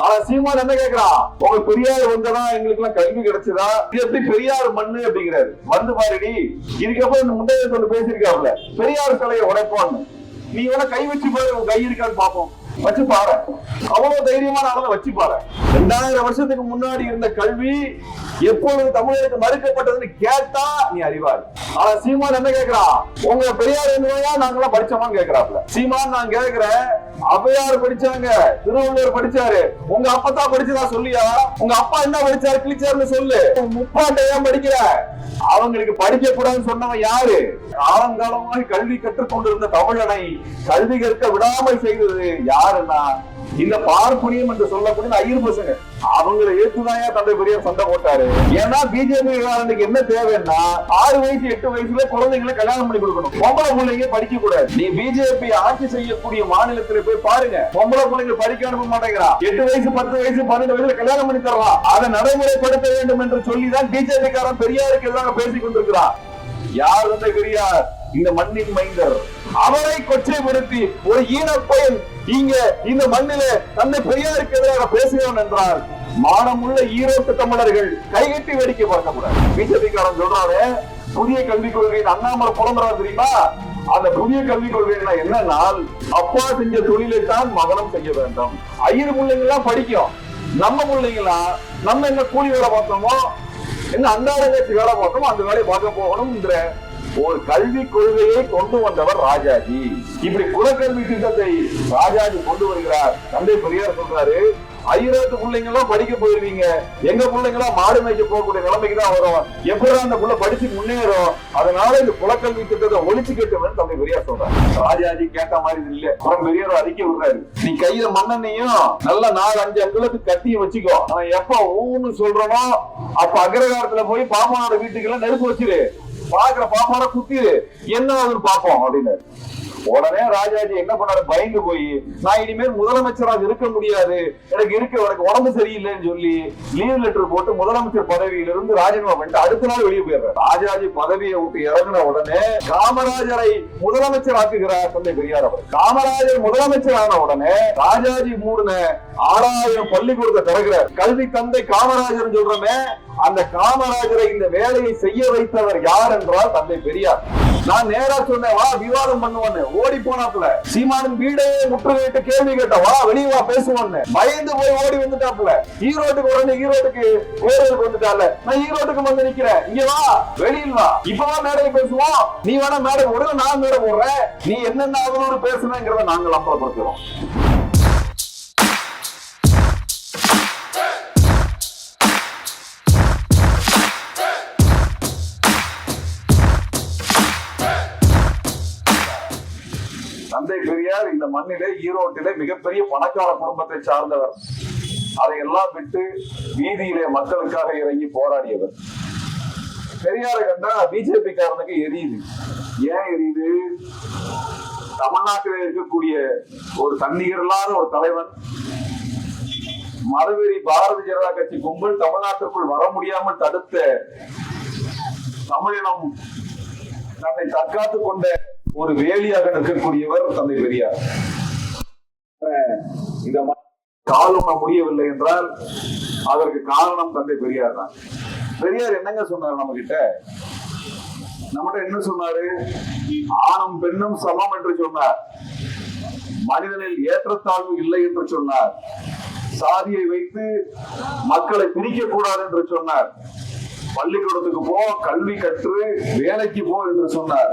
ஆனா சீமான் என்ன கேக்குறான், உங்க பெரியார் வந்ததான் எங்களுக்கு எல்லாம் கல்வி கிடைச்சதா, இது எப்படி பெரியார் மண்ணு அப்படிங்கிறாரு. வந்து பாருடி, இதுக்கப்புறம் இந்த முந்தைய சொல்லி பேசிருக்காருல, பெரியார் சிலையை உடைப்பான்னு. நீ வேணா கை வச்சு பாரு, உங்க கை இருக்கான்னு பாப்போம். வச்சு பாரு, அவ்வளவு தைரியமான ஆளை வச்சு பாரு. 2000 வருஷத்துக்கு முன்னாடி இருந்த கல்வி எப்பொழுது தமிழருக்கு மறுக்கப்பட்டதுன்னு கேட்டா நீ அறிவாரு. ஆனா சீமான் என்ன கேக்குறான், உங்க பெரியார் என்னையா நாங்கெல்லாம் படிச்சோமா கேக்குறாப்ல. சீமான் நான் கேக்குறேன், அவையார் படிச்சாங்க, திருவள்ளுவர் படிச்சாரு, உங்க அப்பா படிச்சதா சொல்லியா? உங்க அப்பா என்ன படிச்சாரு கிழிச்சாருன்னு சொல்லு. முப்பாட்டை ஏன் படிக்கிற? அவங்களுக்கு படிக்க கூடாதுன்னு சொன்னவன் யாரு? காலங்காலமாக கல்வி கற்றுக்கொண்டிருந்த தமிழனை கல்வி கற்க விடாமல் செய்தது யாருன்னா இந்த பார்ப்பனியம் என்று சொல்லக்கூடிய ஐயர் பசங்க. அவங்களை ஏற்றுதான் தந்தை பெரியார் சண்டை போட்டாரு. ஏன்னா பிஜேபி என்ன தேவைன்னா 6 வயசு 8 வயசுல குழந்தைங்களை கல்யாணம் பண்ணி கொடுக்கணும். பொம்பளை பிள்ளைங்க படிக்க கூடாது. நீ பிஜேபி ஆட்சி செய்யக்கூடிய மாநிலத்தில் போய் பாருங்க, பொம்பளை பிள்ளைங்க படிக்க அனுப்ப மாட்டேங்கிறான். 8 வயசு 10 வயசு 12 வயசுல கல்யாணம் பண்ணி தரலாம். அதை நடைமுறைப்படுத்த வேண்டும் என்று சொல்லிதான் பிஜேபி காரன் பெரியாருக்கு எதிராக பேசிக் கொண்டிருக்கிறான். யார் தந்தை பெரியார்? இந்த மண்ணின் மைந்தர். அவரை கொச்சைப்படுத்தி ஒரு ஈனப்பயன் இங்க இந்த மண்ணிலே தந்தை பெரியாருக்கு எதிராக பேசுகிறோம் என்றால் மானமுள்ள ஈரோட்டு தமிழர்கள் கைகட்டி வேடிக்கை பார்க்கக்கூடாது. பிஜேபி காரன் சொல்றாரு புதிய கல்விக் கொள்கையின் அண்ணாமலை புலம்புறாரு தெரியுமா? அந்த புதிய கல்விக் கொள்கை என்னன்னா, அப்பா செஞ்ச தொழிலை தான் மகனும் செய்ய வேண்டும். ஐயர் பிள்ளைங்கெல்லாம் படிக்கும், நம்ம பிள்ளைங்களா நம்ம என்ன கூலி வேலை பார்த்தோமோ, என்ன அன்றாடங்காட்சி வேலை பார்த்தோமோ அந்த வேலையை பார்க்க போகணும் என்ற ஒரு கல்வி கொள்கையை கொண்டு வந்தவர் ராஜாஜி. இப்படி குலக்கல்வி திட்டத்தை ராஜாஜி கொண்டு வருகிறார். தந்தை பெரியார் சொல்றாரு, ஐரோட்டு பிள்ளைங்க எல்லாம் படிக்க போயிருவீங்க, எங்க பிள்ளைங்களா மாடு மேய்க்க போகக்கூடிய நிலைமைக்கு தான் வரும். எப்படி அந்த புள்ள படிச்சு முன்னேறும், அதனால இந்த குலக்கல்வி திட்டத்தை ஒழிச்சு கேட்டவன் தந்தை பெரியார் சொல்றாரு. ராஜாஜி கேட்ட மாதிரி இல்ல. அப்புறம் பெரியார் அறிக்கை விடுறாரு, நீ கையில மண்ணெண்ணையும் நல்ல 4-5 அங்குலத்துக்கு கட்டியும் வச்சுக்கோ. நான் எப்ப ஊன்னு சொல்றனோ அப்ப அக்ரகாரத்துல போய் பாப்பானோட வீட்டுக்கு எல்லாம் நெருப்பு வச்சிரு, பாக்குற பாப்பான குத்திரு, என்ன ஆகுதுன்னு பாப்போம் அப்படின்னு. உடனே ராஜாஜி என்ன பண்ணாரு, பயந்து போய் நான் இனிமேல் முதலமைச்சராக இருக்க முடியாது, எனக்கு உடம்பு சரியில்லைன்னு சொல்லி லீவ் லெட்டர் போட்டு முதலமைச்சர் பதவியிலிருந்து ராஜினாமா பண்ணிட்டு அடுத்த நாள் வெளியே போயிடுறாரு. ராஜாஜி பதவியை விட்டு இறங்கின உடனே காமராஜரை முதலமைச்சர் ஆக்குகிறார் தந்தை பெரியார் அவர். காமராஜர் முதலமைச்சர் ஆன உடனே ராஜாஜி மூடின 6000 பள்ளிக்கூடத்தை திறக்கிறார். கல்வி தந்தை காமராஜர் சொல்றமே, அந்த காமராஜரை இந்த வேலையை செய்ய வைத்தவர் யார் என்றால் தந்தை பெரியார். நான் நேரா சொன்னேன், வா விவாதம் பண்ணுவோன்னு. ஓடி போனாப்புல. சீமானின் வீடே முற்றுகையிட்டு கேள்வி கேட்ட, வா வெளியே வா பேசுவோன்னு. பயந்து போய் ஓடி வந்துட்டாப்புல. ஈரோட்டுக்கு உடனே ஈரோட்டுக்கு வேறதுக்கு வந்துட்டால, நான் ஈரோட்டுக்கு வந்து நிக்கிறேன், இங்க வா வெளியில் வா, இப்பதான் மேடையை பேசுவோம், நீ வேணா மேடை போடுங்க, நான் மேடை போடுறேன், நீ என்னென்ன அவனோடு பேசுனங்கிறத நாங்கள் அம்பலப்படுத்துறோம். தந்தை பெரியார் இந்த மண்ணிலே ஈரோட்டிலே மிகப்பெரிய பணக்கார குடும்பத்தை சார்ந்தவர். அதையெல்லாம் விட்டு வீதியிலே மக்களுக்காக இறங்கி போராடியவர். பெரியாரை கண்டா பிஜேபி காரனுக்கு எரியுது. ஏன் எரியுது? தமிழ்நாட்டில் இருக்கக்கூடிய ஒரு தன்னிகரில்லாத ஒரு தலைவன், மதவெறி பாரதிய ஜனதா கட்சி கும்பல் தமிழ்நாட்டுக்குள் வர முடியாமல் தடுத்த, தமிழினம் தன்னை தற்காத்துக் கொண்ட ஒரு வேலியாக நிற்கக்கூடியவர் தந்தை பெரியார். இந்த காலம் முடியவில்லை என்றால் அதற்கு காரணம் தந்தை பெரியார் தான். பெரியார் என்னங்க சொன்னார் நம்ம கிட்ட? நம்மகிட்ட என்ன சொன்னாரு? ஆணும் பெண்ணும் சமம் என்று சொன்னார். மனிதனில் ஏற்றத்தாழ்வு இல்லை என்று சொன்னார். சாதியை வைத்து மக்களை பிரிக்க கூடாது என்று சொன்னார். பள்ளிக்கூடத்துக்கு போ, கல்வி கற்று, வேலைக்கு போ என்று சொன்னார்.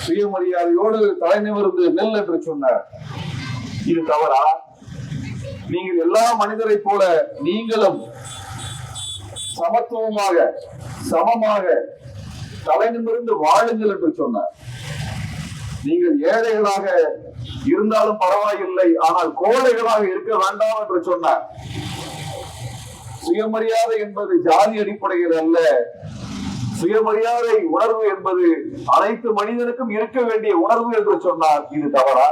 சுயமரியாதையோடு தலை நிமிர்ந்து நெல் என்று சொன்னார். இது தவறா? நீங்கள் எல்லா மனிதரை போல நீங்களும் சமத்துவமாக சமமாக தலை நிமிர்ந்து வாழுங்கள் என்று சொன்னார். நீங்கள் ஏழைகளாக இருந்தாலும் பரவாயில்லை, ஆனால் கோழைகளாக இருக்க வேண்டாம் என்று சொன்னார். சுயமரியாதை என்பது ஜாதி அடிப்படையில் அல்ல. சுயமரியாதை உணர்வு என்பது அனைத்து மனிதனுக்கும் இருக்க வேண்டிய உணர்வு என்று சொன்னார். இது தவறா?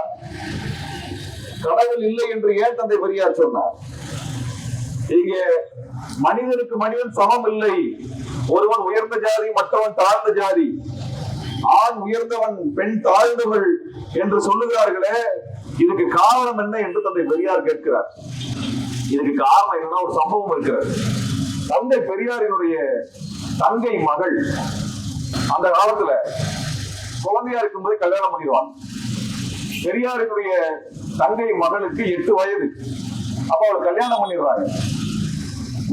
கடவுள் இல்லை என்று ஏன் தந்தை பெரியார் சொன்னார்? இங்கே மனிதனுக்கு மனிதன் சமம் இல்லை. ஒருவன் உயர்ந்த ஜாதி, மற்றவன் தாழ்ந்த ஜாதி, ஆண் உயர்ந்தவன் பெண் தாழ்ந்தவள் என்று சொல்லுகிறார்களே, இதுக்கு காரணம் என்ன என்று தந்தை பெரியார் கேட்கிறார். இதுக்கு காரணம் என்னன்னா ஒரு சம்பவம் இருக்கிறது. தந்தை பெரியாரினுடைய தங்கை மகள் அந்த காலத்துல குழந்தையா இருக்கும்போது கல்யாணம் பண்ணிடுவாங்க. பெரியாரினுடைய தங்கை மகளுக்கு 8 வயது. அப்ப அவர் கல்யாணம் பண்ணிடுறாங்க.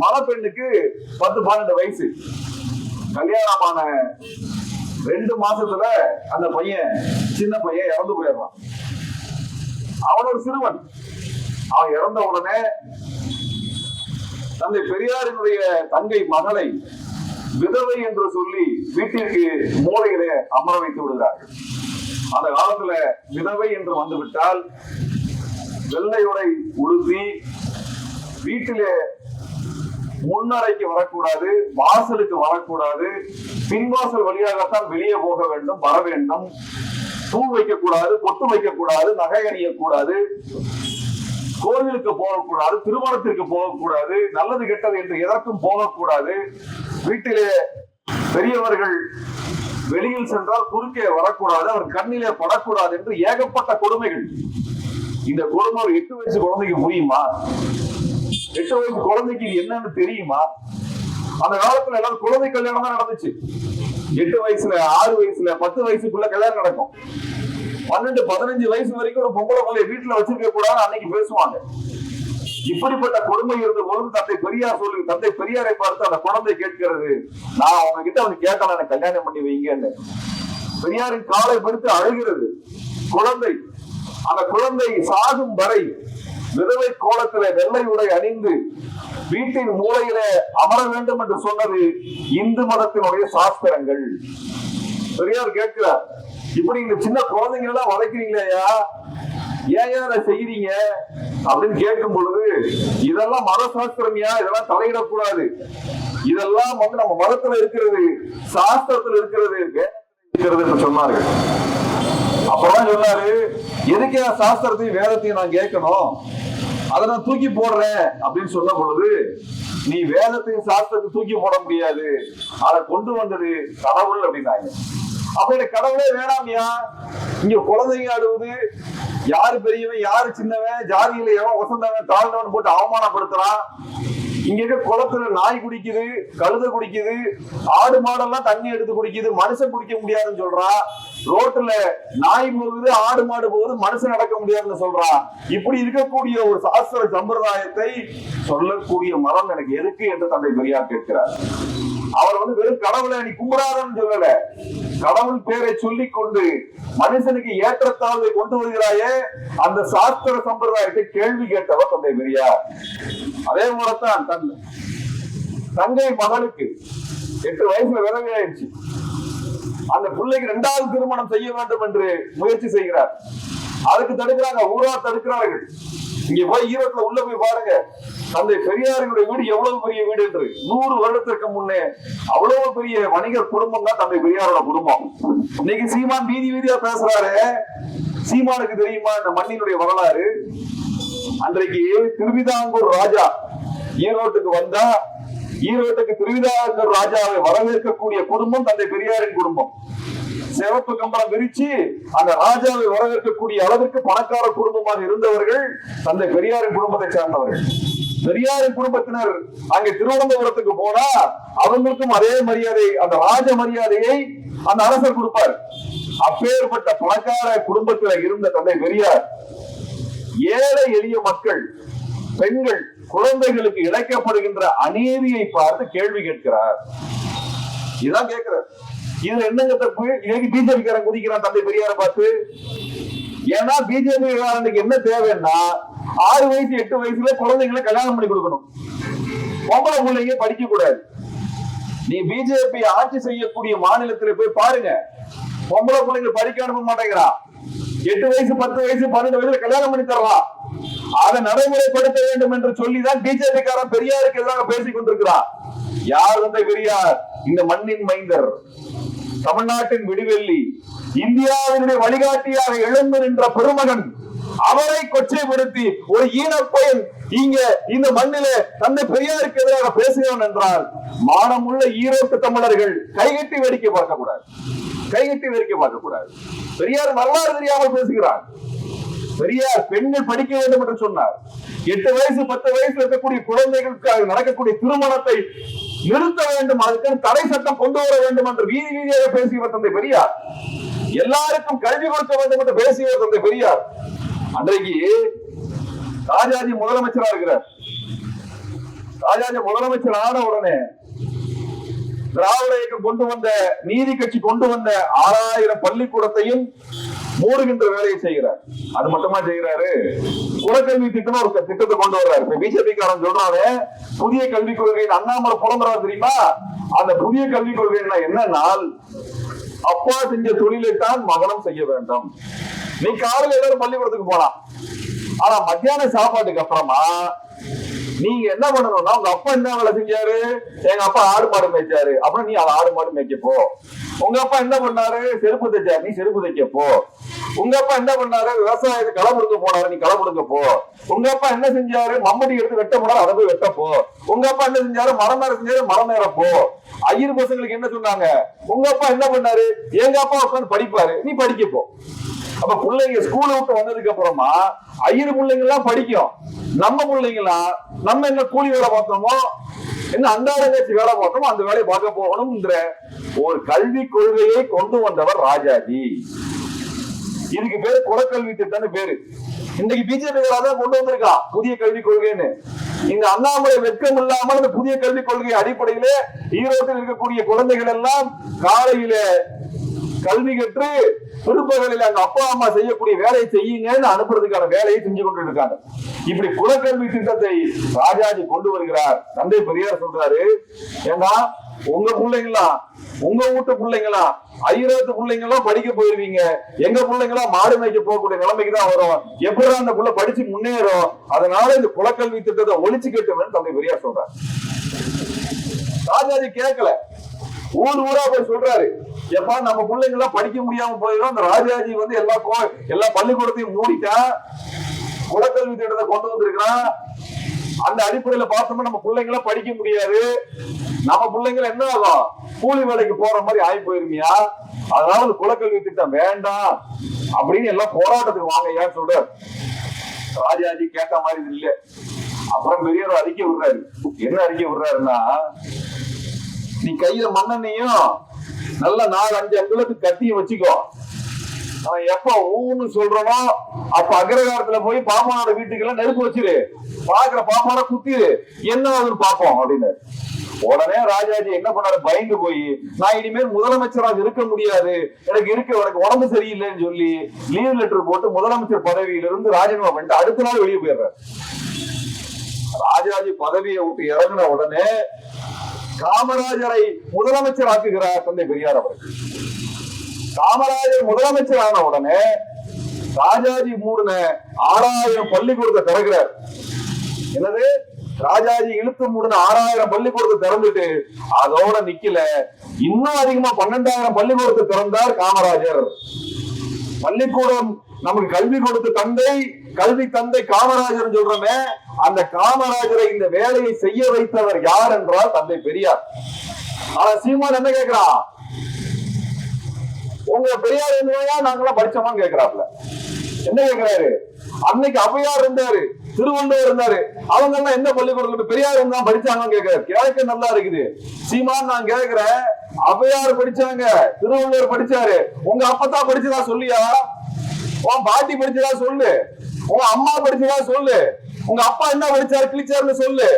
மணப்பெண்ணுக்கு 10-12 வயசு. கல்யாணமான 2 மாசத்துல அந்த பையன், சின்ன பையன் இறந்து போயிடுறான். அவன் ஒரு சிறுவன். அவன் இறந்த உடனே தந்தை பெரியாரினுடைய தங்கை மகளை விதவை என்று சொல்லி வீட்டிற்கு மூலையிலே அமர வைத்து விடுகிறார்கள். அந்த காலத்துல விதவை என்று வந்துவிட்டால் வெள்ளை உடை உடுத்தி வீட்டிலே முன்னறைக்கு வரக்கூடாது, வாசலுக்கு வரக்கூடாது, பின்வாசல் வழியாகத்தான் வெளியே போக வேண்டும், வர வேண்டும். பூ வைக்கக்கூடாது, பொட்டு வைக்கக்கூடாது, நகை அணியக்கூடாது, கோவிலுக்கு போகக்கூடாது, திருமணத்திற்கு போகக்கூடாது, நல்லது கெட்டது என்று எதற்கும் போகக்கூடாது. வீட்டிலே பெரியவர்கள் வெளியில் சென்றால் குறுக்கே வரக்கூடாது, அவர் கண்ணிலே படக்கூடாது என்று ஏகப்பட்ட கொடுமைகள். இந்த கொடுமை ஒரு 8 வயசு குழந்தைக்கு புரியுமா? 8 வயசு குழந்தைக்கு என்னன்னு தெரியுமா? அந்த காலத்துல எல்லாரும் குழந்தை கல்யாணம் தான் நடந்துச்சு. 8 வயசுல, 6 வயசுல, 10 வயசுக்குள்ள கல்யாணம் நடக்கும். 12-15 வயசு வரைக்கும் ஒரு பொம்பளை பிள்ளைய வீட்டுல வச்சிருக்க கூடாது அன்னைக்கு பேசுவாங்க. இப்படிப்பட்ட கொடுமை இருந்த பொழுது தந்தை பெரியாரை பார்த்து அந்த குழந்தை கேட்கிறது, நான் உங்ககிட்ட வந்து கேட்கலாம், எனக்கு கல்யாணம் பண்ணி வைங்கன்னு. பெரியாரின் காலை பிடித்து அழுகிறது குழந்தை. அந்த குழந்தை சாகும் வரை விதவை கோலத்தில வெள்ளை உடை அணிந்து வீட்டின் மூலையில அமர வேண்டும் என்று சொன்னது இந்து மதத்தினுடைய சாஸ்திரங்கள். பெரியார் கேட்கிறார், இப்படி இந்த சின்ன குழந்தைங்க எல்லாம் வளர்க்கிறீங்களா, ஏன் அதை செய்யறீங்க அப்படின்னு கேட்கும் பொழுது, இதெல்லாம் மத சாஸ்திரம்யா, இதெல்லாம் தலையிடக்கூடாது, இதெல்லாம் வந்து நம்ம மதத்துல இருக்கிறது, சாஸ்திரத்துல இருக்கிறது என்று சொன்னார்கள். அப்பதான் சொன்னாரு, எதுக்கு சாஸ்திரத்தையும் வேதத்தையும் நான் கேட்கணும், அதை நான் தூக்கி போடுறேன் அப்படின்னு சொன்ன பொழுது, நீ வேதத்தையும் சாஸ்திரத்தை தூக்கி போட முடியாது, அதை கொண்டு வந்தது கடவுள் அப்படின்னாங்க. அப்ப இந்த கடவுளே வேணாமியா, இங்க குழந்தைங்க அழுவுது, யாரு பெரியவன் யாரு சின்னவன், ஜாதியில எவன் வசந்தவன் தாழ்ந்தவன் போட்டு அவமானப்படுத்துறான். இங்க இருக்க குளத்துல நாய் குடிக்குது, கழுத குடிக்குது, ஆடு மாடெல்லாம் தண்ணி எடுத்து குடிக்குது, மனுஷன் குடிக்க முடியாதுன்னு சொல்றா. ரோட்டுல நாய் போகுது, ஆடு மாடு போகுது, மனுஷன் நடக்க முடியாதுன்னு சொல்றா. இப்படி இருக்கக்கூடிய ஒரு சாஸ்திர சம்பிரதாயத்தை சொல்லக்கூடிய மரம் எனக்கு எதுக்கு என்று தந்தை பெரியார் கேட்கிறார். அவர் வந்து வெறும் கடவுளை நீ கும்பிடாதன்னு சொல்லல, கடவுள் பேரை சொல்லிக் கொண்டு மனுஷனுக்கு ஏற்றத்தாழ்வை கொண்டு வருகிறாயே, அந்த சாஸ்திர சம்பிரதாயத்தை கேள்வி கேட்டவர் தந்தை பெரியார். அதே போலத்தான் தன் தங்கை மகளுக்கு 8 வயசுல விதவை ஆயிடுச்சு. அந்த பிள்ளைக்கு 2வது திருமணம் செய்ய வேண்டும் என்று முயற்சி செய்கிறார். அதுக்கு தடுக்கிறாங்க, ஊரா தடுக்கிறார்கள். இங்க போய் ஈரோட்டுல உள்ள போய் பாருங்க, தந்தை பெரியாரினுடைய வீடு எவ்வளவு பெரிய வீடு என்று. 100 வருடத்திற்கு முன்னே அவ்வளவு பெரிய வணிகர் குடும்பம் தான் தந்தை பெரியாரோட குடும்பம். இன்னைக்கு சீமான் வீதி வீதியா பேசுறாரு. சீமானுக்கு தெரியுமா இந்த மண்ணினுடைய வரலாறு? அன்றைக்கு திருவிதாங்கூர் ராஜா ஈரோட்டுக்கு வந்தா, ஈரோட்டுக்கு திருவிதாங்கூர் ராஜாவை வரவேற்கக்கூடிய குடும்பம் தந்தை பெரியாரின் குடும்பம். சிவப்பு கம்பளம் விரிச்சு அந்த ராஜாவை வரவேற்கக்கூடிய அளவிற்கு பணக்கார குடும்பமாக இருந்தவர்கள் தந்தை பெரியாரின் குடும்பத்தை சார்ந்தவர்கள். பெரியாரின் குடும்பத்தினர் அங்கே திருவனந்தபுரத்துக்கு போனா அவங்களுக்கும் அதே மரியாதை, அந்த ராஜ மரியாதையை அந்த அரசர் கொடுப்பார். அப்பேற்பட்ட பணக்கார குடும்பத்தில் இருந்த தந்தை பெரியார் ஏழை எளிய மக்கள், பெண்கள், குழந்தைகளுக்கு இழைக்கப்படுகின்ற அநீதியை பார்த்து கேள்வி கேட்கிறார். இதுதான் கேட்கிறார். இதுல என்னங்க தப்பு? இன்னைக்கு பிஜேபி காரன் குதிக்கிறான் தந்தை பெரியாரை பார்த்து. ஏன்னா பிஜேபி காரனுக்கு என்ன தேவைன்னா 6 வயசு 8 வயசுல குழந்தைங்களை கல்யாணம் பண்ணி கொடுக்கணும், பொம்பளை பிள்ளைங்க படிக்க கூடாது. நீ பிஜேபி ஆட்சி செய்யக்கூடிய மாநிலத்தில் போய் பாருங்க, பொம்பளை பிள்ளைங்க படிக்க அனுப்ப மாட்டேங்கிறான். 8 வயசு 10 வயசு 12 வயசுல கல்யாணம் பண்ணி தரலாம். அதை நடைமுறைப்படுத்த வேண்டும் என்று சொல்லிதான் பிஜேபி காரன் பெரியாருக்கு எதிராக பேசிக் கொண்டிருக்கிறார். யார் தந்தை பெரியார்? இந்த மண்ணின் மைந்தர், தமிழ்நாட்டின் விடிவெள்ளி, இந்தியாவினுடைய வழிகாட்டியாக எழுந்து நின்ற பெருமகன். அவரை கொச்சைப்படுத்தி ஒரு ஈனப்பயன் இங்க இந்த மண்ணிலே தந்தை பெரியாருக்கு எதிராக பேசுகிறோம் என்றால், மானமுள்ள ஈரோட்டு தமிழர்கள் கைகட்டி வேடிக்கை பார்க்க கூடாது, கைகட்டி வேடிக்கை பார்க்க கூடாது. பெரியார் வரலாறு தெரியாமல் பேசுகிறார். பெரியார் பெண்கள் படிக்க வேண்டும் என்று சொன்னார். 8 வயசு 10 வயசுல இருக்கக்கூடிய குழந்தைகளுக்கு நடக்கக்கூடிய திருமணத்தை நிறுத்த வேண்டும், அதுக்கு தடை சட்டம் கொண்டு வர வேண்டும் என்று வீதி வீதியாக பேசியவர் தந்தை பெரியார். எல்லாருக்கும் கல்வி கொடுக்க வேண்டும் என்று பேசியவர் தந்தை பெரியார். அன்றைக்கு ராஜாஜி முதலமைச்சரா இருக்கிறார். ராஜாஜி முதலமைச்சர் ஆன உடனே திராவிட இயக்கம் கொண்டு வந்த, நீதி கட்சி கொண்டு வந்த 6000 பள்ளிக்கூடத்தையும் மூடுகின்ற வேலையை செய்கிறார். அது மட்டுமா செய்கிறாரு, குலக்கல்வி திட்டம் ஒரு திட்டத்தை கொண்டு வர்றாரு. இப்ப பிஜேபி காரன் சொல்றாரு புதிய கல்விக் கொள்கை, அண்ணாமலை புலம்புறாரு தெரியுமா? அந்த புதிய கல்விக் கொள்கை என்னன்னா, அப்பா செஞ்ச தொழிலைத்தான் மகனும் செய்ய வேண்டும். நீ காலையில் எல்லாரும் பள்ளிக்கூடத்துக்கு போலாம், ஆனா மத்தியான சாப்பாட்டுக்கு அப்புறமா நீங்க என்ன பண்ணணும்னா, உங்க அப்பா என்ன வேலை செஞ்சாரு? எங்க அப்பா ஆடு மாடு மேய்ச்சாரு, அப்புறம் நீ அதை ஆடு மாடு மேய்க்க போ. உங்க அப்பா என்ன பண்ணாரு? செருப்பு தைச்சாரு, நீ செருப்பு தைக்க போ. உங்க அப்பா என்ன பண்ணாரு? விவசாயத்தை களை முடுக்க போனாரு, நீ களை முடுக்க போ. உங்க அப்பா என்ன செஞ்சாரு? மம்மடி எடுத்து வெட்ட போனாரு, அதை போய் வெட்ட போ. உங்க அப்பா என்ன செஞ்சாரு? மரம் நேரம் செஞ்சாரு, மரம் நேரம் போ. ஐயர் பசங்களுக்கு என்ன சொன்னாங்க? உங்க அப்பா என்ன பண்ணாரு? எங்க அப்பா உட்காந்து படிப்பாரு, நீ படிக்க போ. அப்ப பிள்ளைங்க ஸ்கூல் விட்டு வந்ததுக்கு அப்புறமா ஐயர் பிள்ளைங்க எல்லாம் படிக்கும், நம்ம பிள்ளைங்களா நம்ம என்ன கூலி வேலை பார்த்தோமோ, என்ன அன்றாடங்காச்சு வேலை பார்த்தோமோ அந்த வேலையை பார்க்க போகணும் என்ற ஒரு கல்வி கொள்கையை கொண்டு வந்தவர் ராஜாஜி. இதுக்கு பேரு குலக்கல்வி திட்டம்னு பேரு. இன்னைக்கு பிஜேபி தான் கொண்டு வந்திருக்கான் புதிய கல்விக் கொள்கைன்னு. இந்த அண்ணாமலை வெட்கம் இல்லாமல் இந்த புதிய கல்விக் கொள்கை அடிப்படையிலே ஈரோட்டில் இருக்கக்கூடிய குழந்தைகள் எல்லாம் காலையில கல்வி கற்று பிற்பகலில் அங்க அப்பா அம்மா செய்யக்கூடிய வேலையை செய்யுங்கன்னு அனுப்புறதுக்கான வேலையை செஞ்சு கொண்டு இருக்காங்க. இப்படி குலக்கல்வி திட்டத்தை ராஜாஜி கொண்டு வருகிறார். தந்தை பெரியார் சொல்றாரு, ஏன்னா உங்க பிள்ளைங்களா, உங்க வீட்டு பிள்ளைங்களா, ஐயரத்து பிள்ளைங்களாம் படிக்க போயிருவீங்க, எங்க பிள்ளைங்களா மாடு மேய்க்க போகக்கூடிய நிலைமைக்கு தான் வரும். எப்படி அந்த புள்ள படிச்சு முன்னேறும், அதனால இந்த குலக்கல்வி திட்டத்தை ஒழிச்சு கட்டுவேன்னு தந்தை பெரியார் சொல்றாரு. ராஜாஜி கேட்கல, ஊர் ஊரா போய் சொல்றாரு, எப்பா நம்ம பிள்ளைங்க எல்லாம் படிக்க முடியாம போயிடும். அந்த ராஜாஜி எல்லா பள்ளிக்கூடத்தையும் மூடிட்டா, குலக்கல்வி திட்டத்தை கொண்டு வந்திருக்கிறான். அந்த அடிப்படையில பார்த்தோம்னா நம்ம பிள்ளைங்க எல்லாம் படிக்க முடியாது, நம்ம பிள்ளைங்க என்ன ஆகும், கூலி வேலைக்கு போற மாதிரி ஆகி போயிருமியா, அதனால குலக்கல்வி திட்டம் வேண்டாம் அப்படின்னு எல்லாம் போராட்டத்துக்கு வாங்க ஏன்னு சொல்றாரு. ராஜாஜி கேட்ட மாதிரி இல்ல. அப்புறம் பெரியார் அறிக்கை விடுறாரு. என்ன அறிக்கை விடுறாருன்னா, நீ கையில மண்ணெண்ணையும் நல்ல 4-5 அங்குலத்து கட்டியும் வச்சுக்கோ, அவன் எப்ப ஊன்னு சொல்றனோ அப்ப அக்ரகாரத்துல போய் பாப்பானோட வீட்டுக்கு எல்லாம் நெருப்பு வச்சிரு, பாக்குற பாப்பான குத்திரு, என்ன ஆகுதுன்னு பாப்போம் அப்படின்னு. உடனே ராஜாஜி என்ன பண்ணாரு, பயந்து போய் நான் இனிமேல் முதலமைச்சராக இருக்க முடியாது, எனக்கு உடம்பு சரியில்லைன்னு சொல்லி லீவ் லெட்டர் போட்டு முதலமைச்சர் பதவியிலிருந்து ராஜினாமா பண்ணிட்டு அடுத்த நாள் வெளியே போயிடுறாரு. ராஜாஜி பதவியை விட்டு இறங்கின உடனே காமராஜரை முதலமைச்சர் ஆக்குகிறார் தந்தை பெரியார் அவர்கள். காமராஜர் முதலமைச்சர் ஆன உடனே ராஜாஜி மூடின 6000 பள்ளிக்கூடத்தை திறக்கிறார். என்னது, ராஜாஜி இழுத்து மூடின 6000 பள்ளிக்கூடத்தை திறந்துட்டு அதோட நிக்கல, இன்னும் அதிகமா 12,000 பள்ளிக்கூடத்தை திறந்தார் காமராஜர். பள்ளிக்கூடம் நமக்கு கல்வி கொடுத்த தந்தை, கல்வி தந்தை காமராஜர் சொல்றோமே, அந்த காமராஜரை இந்த வேலையை செய்ய வைத்தவர் யார் என்றால் தந்தை பெரியார். ஆனா சீமான் என்ன கேட்கிறான், உங்க பெரியார் இருந்தவங்க நாங்களாம் படிச்சோமான்னு கேட்கிறாப்ல. என்ன கேட்கிறாரு, அன்னைக்கு அவையார் இருந்தாரு, திருவள்ளுவர் இருந்தாரு, அவங்க எல்லாம் எந்த பள்ளிக்கூடத்துல பெரியார் இருந்தா படிச்சாங்கன்னு கேட்கிறாரு. கேட்க நல்லா இருக்குது. சீமான் நான் கேட்கிறேன், அவையார் படிச்சாங்க, திருவள்ளுவர் படிச்சாரு, உங்க அப்பதான் படிச்சதா சொல்லியா? உன் பாட்டி படிச்சதா சொல்லு, உன் அம்மா படிச்சதா சொல்லு, உங்க அப்பா என்ன படிச்சாரு கிழிச்சாருன்னு சொல்லு.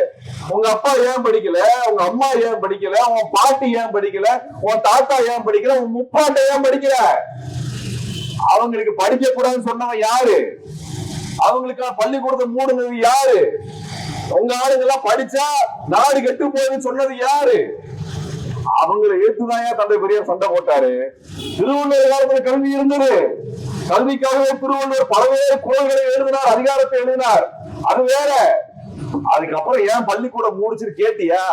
உங்க அப்பா ஏன் படிக்கல, உங்க அம்மா ஏன் படிக்கல, உன் பாட்டி ஏன் படிக்கல, உன் தாத்தா ஏன் படிக்கல, உன் முப்பாட்டை ஏன் படிக்கல? அவங்களுக்கு படிக்க கூடாதுன்னு சொன்னவன் யாரு? அவங்களுக்கு பள்ளிக்கூடத்தை மூடுனது யாரு? உங்க ஆளுங்க எல்லாம் படிச்சா நாடு கெட்டு போகுதுன்னு சொன்னது யாரு? அவங்களை ஏத்துதான் தந்தை பெரியார் சண்டை போட்டாரு. திருவள்ளுவர் காலத்துல கல்வி இருந்தது, கல்விக்காகவே திருவள்ளுவர் பல்வேறு குறள்களை எழுதினார், அதிகாரத்தை எழுதினார், அது வேற. அதுக்கப்புறம் ஏன் பள்ளிக்கூடம் மூடிச்சுன்னு கேட்டியா?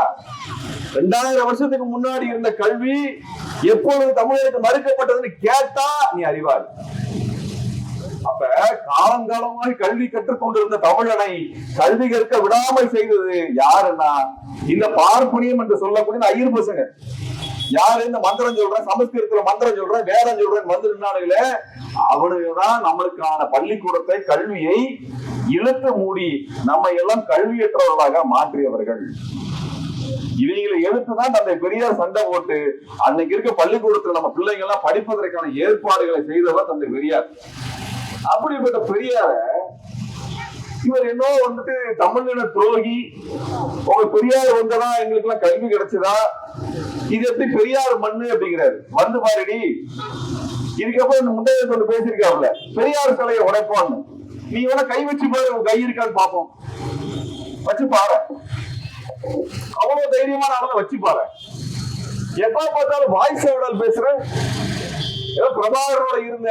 2000 வருஷத்துக்கு முன்னாடி இருந்த கல்வி எப்பொழுது தமிழருக்கு மறுக்கப்பட்டதுன்னு கேட்டா நீ அறிவாள். அப்ப காலங்காலமாக கல்வி கற்றுக்கொண்டிருந்த தமிழனை கல்வி கற்க விடாமல் செய்தது யாருன்னா இந்த பார்ப்பனியம் என்று சொல்லக்கூடிய ஐயர் பசங்க. யாரு இந்த மந்திரம் சொல்றேன், சமஸ்கிருதத்துல மந்திரம் சொல்றேன், வேதம் சொல்றேன் வந்து நின்னானுங்களே, அவனுக்குதான் நம்மளுக்கான பள்ளிக்கூடத்தை கல்வியை இழுத்து மூடி நம்ம எல்லாம் கல்வியற்றவர்களாக மாற்றியவர்கள். இவங்களை எடுத்துதான் தந்தை பெரியார் சண்டை போட்டு அன்னைக்கு இருக்க பள்ளிக்கூடத்துல நம்ம பிள்ளைங்க எல்லாம் படிப்பதற்கான ஏற்பாடுகளை செய்தவர் தந்தை பெரியார். அப்படிப்பட்ட பெரியார இவர் என்ன வந்துட்டு தமிழின துரோகி, உங்க பெரியார் வந்ததான் எங்களுக்கு எல்லாம் கல்வி கிடைச்சதா, இது எப்படி பெரியார் மண்ணு அப்படிங்கிறாரு. வந்து பாருடி, இதுக்கப்புறம் இந்த முந்தைய சொல்லி பேசியிருக்காருல, பெரியார் சிலையை உடைப்பான்னு. நீ வேணா கை வச்சு பாரு, உன் கை இருக்கான்னு பாப்போம். வச்சு பாரு, அவ்வளவு தைரியமான ஆளை வச்சு பாரு. எப்ப பார்த்தாலும் வாய்ஸ் விடல் பேசுற, ஏதோ பிரபாகரோட இருந்த